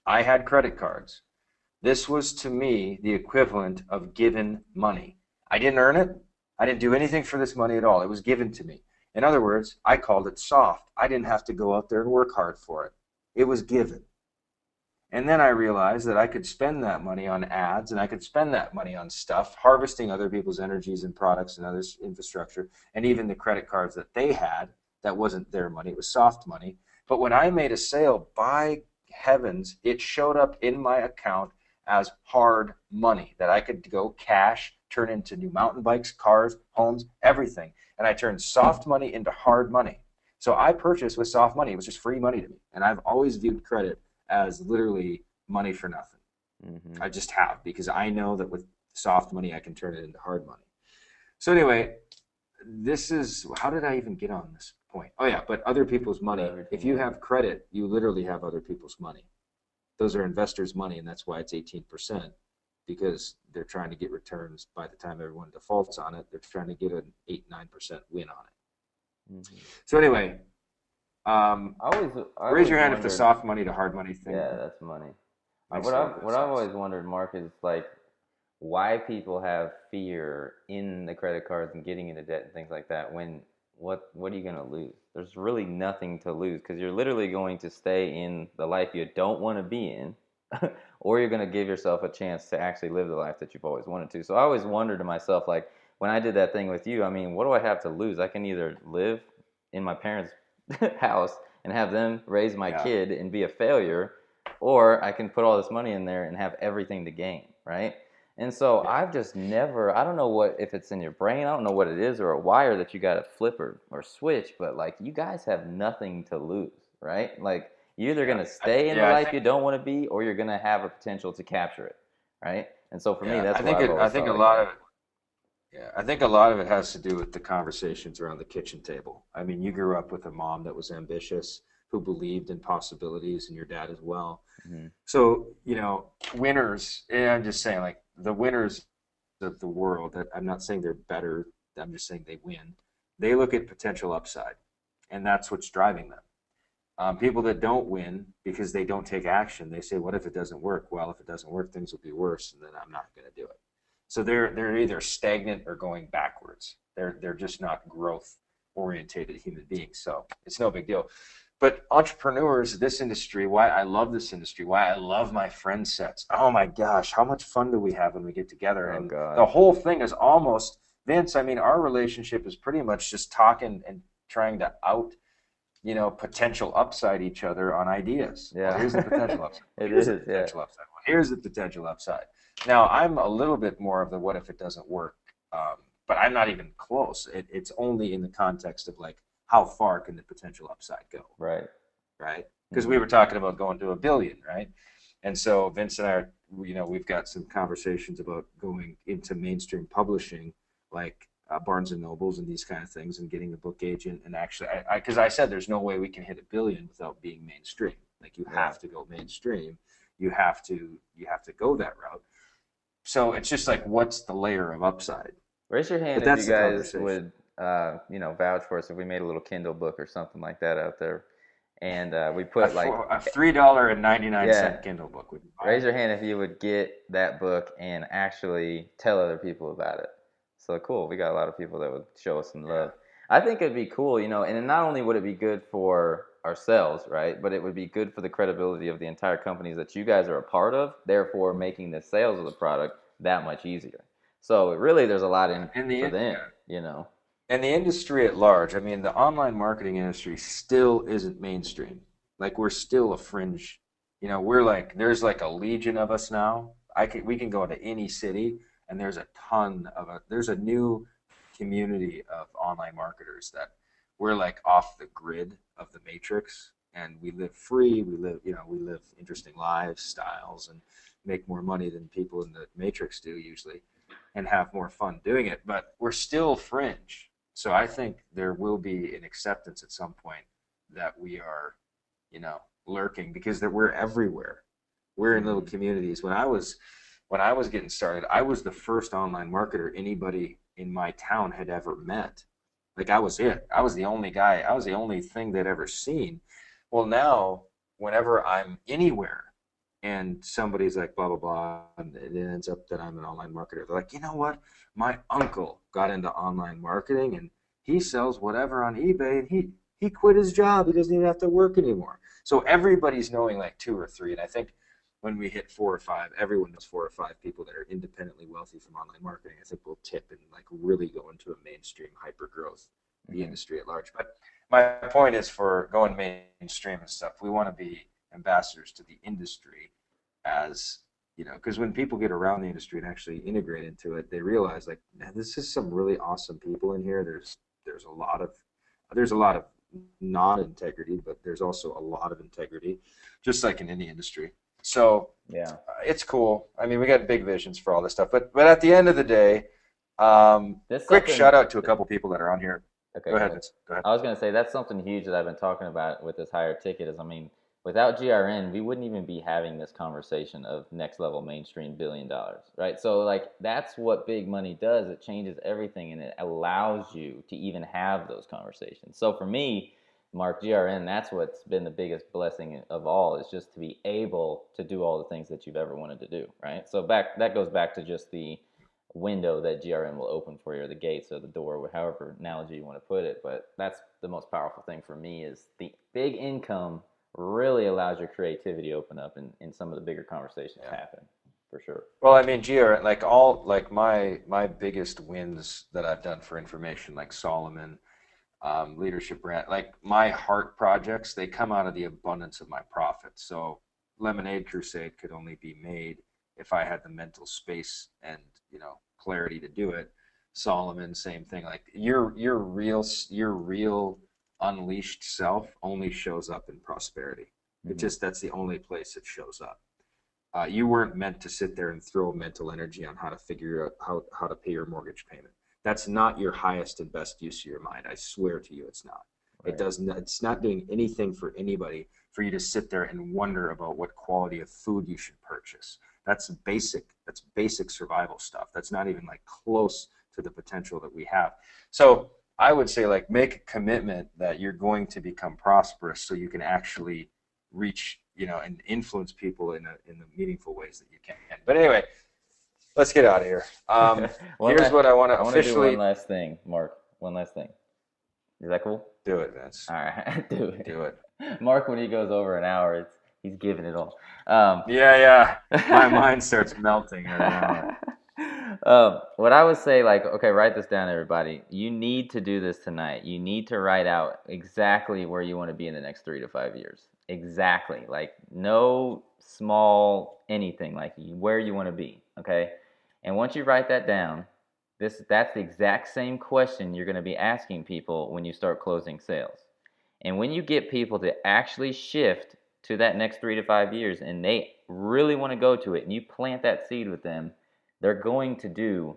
I had credit cards. This was to me the equivalent of given money. I didn't earn it. I didn't do anything for this money at all. It was given to me. In other words, I called it soft. I didn't have to go out there and work hard for it. It was given. And then I realized that I could spend that money on ads, and I could spend that money on stuff, harvesting other people's energies and products and other infrastructure, and even the credit cards that they had, that wasn't their money, it was soft money. But when I made a sale, by heavens, it showed up in my account as hard money that I could go cash, turn into new mountain bikes, cars, homes, everything. And I turned soft money into hard money. So I purchased with soft money. It was just free money to me. And I've always viewed credit as literally money for nothing. Mm-hmm. I just have, because I know that with soft money, I can turn it into hard money. So anyway, this is, how did I even get on this point? Oh yeah, but other people's money. If you have credit, you literally have other people's money. Those are investors' money, and that's why it's 18%, because they're trying to get returns by the time everyone defaults on it. They're trying to get an 8-9% win on it. Mm-hmm. So anyway, I raise your hand wondered, if the soft money to hard money thing. Yeah, that's money. Makes What a lot I've of what I've sense. always wondered, Mark, is like why people have fear in the credit cards and getting into debt and things like that. When what are you going to lose? There's really nothing to lose, because you're literally going to stay in the life you don't want to be in, or you're going to give yourself a chance to actually live the life that you've always wanted to. So I always wondered to myself, like, when I did that thing with you, I mean, what do I have to lose? I can either live in my parents' house and have them raise my kid and be a failure, or I can put all this money in there and have everything to gain, right? And so I've just never, I don't know what, if it's in your brain, I don't know what it is, or a wire that you got to flip or switch, but like, you guys have nothing to lose, right? Like, you're either going to stay in the life you don't want to be, or you're going to have a potential to capture it, right? And so for me, that's what I've always thought. I think a lot of it has to do with the conversations around the kitchen table. I mean, you grew up with a mom that was ambitious, who believed in possibilities, and your dad as well. Mm-hmm. So, winners, and I'm just saying, like, the winners of the world, I'm not saying they're better, I'm just saying they win. They look at potential upside, and that's what's driving them. People that don't win because they don't take action, they say, what if it doesn't work? Well, if it doesn't work, things will be worse, and then I'm not going to do it. So they're either stagnant or going backwards. They're just not growth orientated human beings. So it's no big deal. But entrepreneurs, this industry, why I love this industry, why I love my friend sets. Oh my gosh, how much fun do we have when we get together? Oh, and God. The whole thing is almost, Vince, I mean, our relationship is pretty much just talking and trying to potential upside each other on ideas. Yeah. Well, here's the potential upside. Here's the potential upside. Well, here's the potential upside. Now, I'm a little bit more of the what if it doesn't work, but I'm not even close. It's only in the context of, like, how far can the potential upside go? Right. Because we were talking about going to $1 billion, right? And so Vince and I are, we've got some conversations about going into mainstream publishing, like Barnes and Nobles and these kind of things, and getting the book agent. And actually, because I said there's no way we can hit $1 billion without being mainstream. Like, you have to go mainstream. You have to go that route. So it's just like, what's the layer of upside? Raise your hand if you guys would, vouch for us if we made a little Kindle book or something like that out there, and we put a $3.99 Kindle book. Would raise your hand if you would get that book and actually tell other people about it. So cool, we got a lot of people that would show us some love. I think it'd be cool, and not only would it be good for ourselves, right, but it would be good for the credibility of the entire companies that you guys are a part of, therefore making the sales of the product that much easier. So really, there's a lot in for them, And the industry at large, I mean, the online marketing industry still isn't mainstream. Like, we're still a fringe. We're like, there's like a legion of us now. We can go into any city, and there's a new community of online marketers that we're like off the grid of the matrix, and we live free, we live interesting lifestyles and make more money than people in the matrix do usually, and have more fun doing it, but we're still fringe. So I think there will be an acceptance at some point that we are, lurking, because we're everywhere. We're in little communities. When I was getting started, I was the first online marketer anybody in my town had ever met. Like, I was it. I was the only guy. I was the only thing they'd ever seen. Well, now, whenever I'm anywhere and somebody's like, blah, blah, blah, and it ends up that I'm an online marketer, they're like, you know what? My uncle got into online marketing and he sells whatever on eBay, and he quit his job. He doesn't even have to work anymore. So everybody's knowing like two or three. And I think when we hit 4 or 5, everyone knows 4 or 5 people that are independently wealthy from online marketing. I think we'll tip and like really go into a mainstream hyper growth, the industry at large. But my point is, for going mainstream and stuff, we want to be ambassadors to the industry, as because when people get around the industry and actually integrate into it, they realize like, man, this is some really awesome people in here. There's a lot of non-integrity, but there's also a lot of integrity, just like in any industry. So Yeah. it's cool. I mean, we got big visions for all this stuff, but at the end of the day, quick shout out to a couple people that are on here. Okay, Go ahead. Go ahead. I was going to say that's something huge that I've been talking about with this higher ticket is, I mean, without GRN, we wouldn't even be having this conversation of next level mainstream $1 billion, right? So like, that's what big money does. It changes everything, and it allows you to even have those conversations. So for me, Mark, GRN, that's what's been the biggest blessing of all, is just to be able to do all the things that you've ever wanted to do, right? So that goes back to just the window that GRN will open for you, or the gates or the door, however analogy you want to put it. But that's the most powerful thing for me, is the big income really allows your creativity to open up, and some of the bigger conversations happen, for sure. Well, I mean, GRN, my biggest wins that I've done for information, like Solomon, leadership brand, like my heart projects, they come out of the abundance of my profits. So Lemonade Crusade could only be made if I had the mental space and clarity to do it. Solomon, same thing. Like your real unleashed self only shows up in prosperity. That's the only place it shows up. You weren't meant to sit there and throw mental energy on how to figure out how to pay your mortgage payment. That's not your highest and best use of your mind. I swear to you, it's not. Right. It's not doing anything for anybody for you to sit there and wonder about what quality of food you should purchase. That's basic survival stuff. That's not even like close to the potential that we have. So I would say, like, make a commitment that you're going to become prosperous so you can actually reach, and influence people in the meaningful ways that you can. But anyway, let's get out of here. Here's what I want to officially do. One last thing, Mark. One last thing. Is that cool? Do it, Vince. All right, do it. Mark, when he goes over an hour, he's giving it all. Yeah. My mind starts melting. What I would say, like, okay, write this down, everybody. You need to do this tonight. You need to write out exactly where you want to be in the next 3 to 5 years. Exactly. Like, no small anything, like where you want to be, okay? And once you write that down, that's the exact same question you're going to be asking people when you start closing sales. And when you get people to actually shift to that next 3 to 5 years, and they really want to go to it, and you plant that seed with them, they're going to do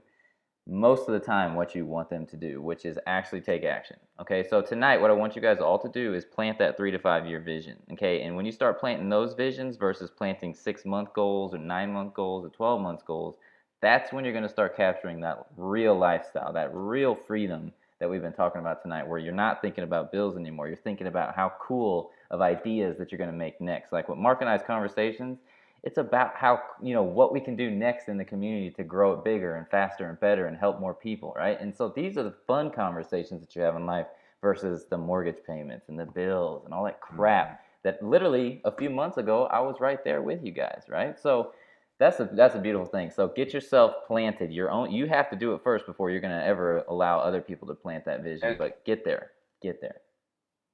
most of the time what you want them to do, which is actually take action. Okay, so tonight what I want you guys all to do is plant that 3 to 5 year vision. Okay, and when you start planting those visions versus planting 6-month goals or 9-month goals or 12-month goals, that's when you're going to start capturing that real lifestyle, that real freedom that we've been talking about tonight, where you're not thinking about bills anymore. You're thinking about how cool of ideas that you're going to make next. Like with Mark and I's conversations, it's about how, what we can do next in the community to grow it bigger and faster and better and help more people, right? And so these are the fun conversations that you have in life versus the mortgage payments and the bills and all that crap that literally a few months ago I was right there with you guys, right? So that's a beautiful thing. So get yourself planted. You have to do it first before you're going to ever allow other people to plant that vision. But get there.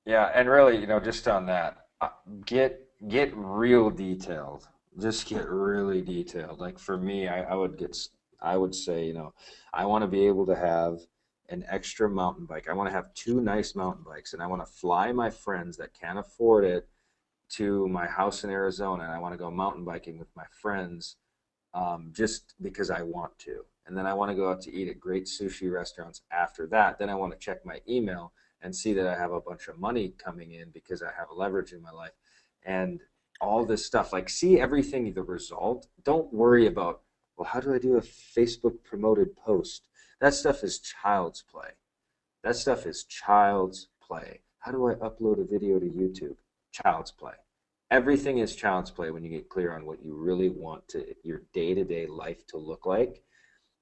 Yeah, and really, just on that, get real detailed. Just get really detailed. Like for me, I I would say, I want to be able to have an extra mountain bike. I want to have 2 nice mountain bikes, and I want to fly my friends that can't afford it to my house in Arizona, and I want to go mountain biking with my friends, just because I want to. And then I want to go out to eat at great sushi restaurants after that. Then I want to check my email and see that I have a bunch of money coming in because I have leverage in my life. And all this stuff, like, see everything, the result. Don't worry about, well, how do I do a Facebook promoted post? That stuff is child's play. That stuff is child's play. How do I upload a video to YouTube? Child's play. Everything is child's play when you get clear on what you really want your day-to-day life to look like,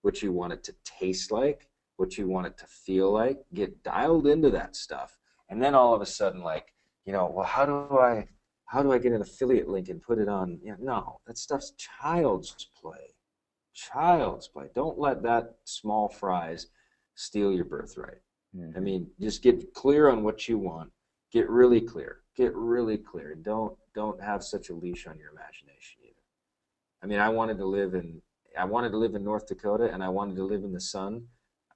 what you want it to taste like, what you want it to feel like. Get dialed into that stuff. And then all of a sudden, like, well, how do I get an affiliate link and put it on? No, that stuff's child's play. Child's play. Don't let that small fries steal your birthright. I mean, just get clear on what you want. Get really clear. Get really clear. Don't have such a leash on your imagination either. I mean, I wanted to live in North Dakota, and I wanted to live in the sun.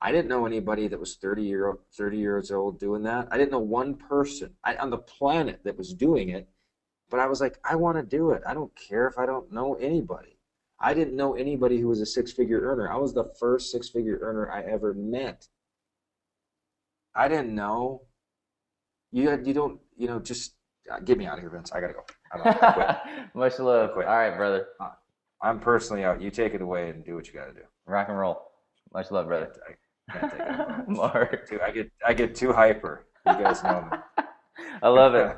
I didn't know anybody that was 30 years old doing that. I didn't know one person on the planet that was doing it, but I was like, I want to do it. I don't care if I don't know anybody. I didn't know anybody who was a six-figure earner. I was the first six-figure earner I ever met. I didn't know. You don't, just get me out of here, Vince. I gotta go. I quit. Much love. Quit. All right, brother. I'm personally out. You take it away and do what you gotta do. Rock and roll. Much love, brother. I can't take it. Mark. I get too hyper. You guys know me. I love it.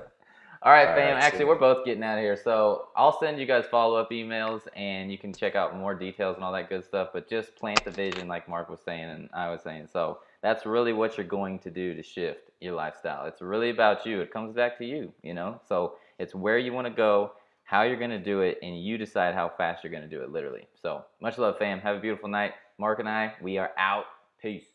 All right, All fam. right, Actually, see. we're both getting out of here. So I'll send you guys follow-up emails, and you can check out more details and all that good stuff. But just plant the vision like Mark was saying and I was saying. So that's really what you're going to do to shift your lifestyle. It's really about you. It comes back to you, So it's where you want to go, how you're going to do it, and you decide how fast you're going to do it, literally. So much love, fam. Have a beautiful night. Mark and I, we are out. Peace.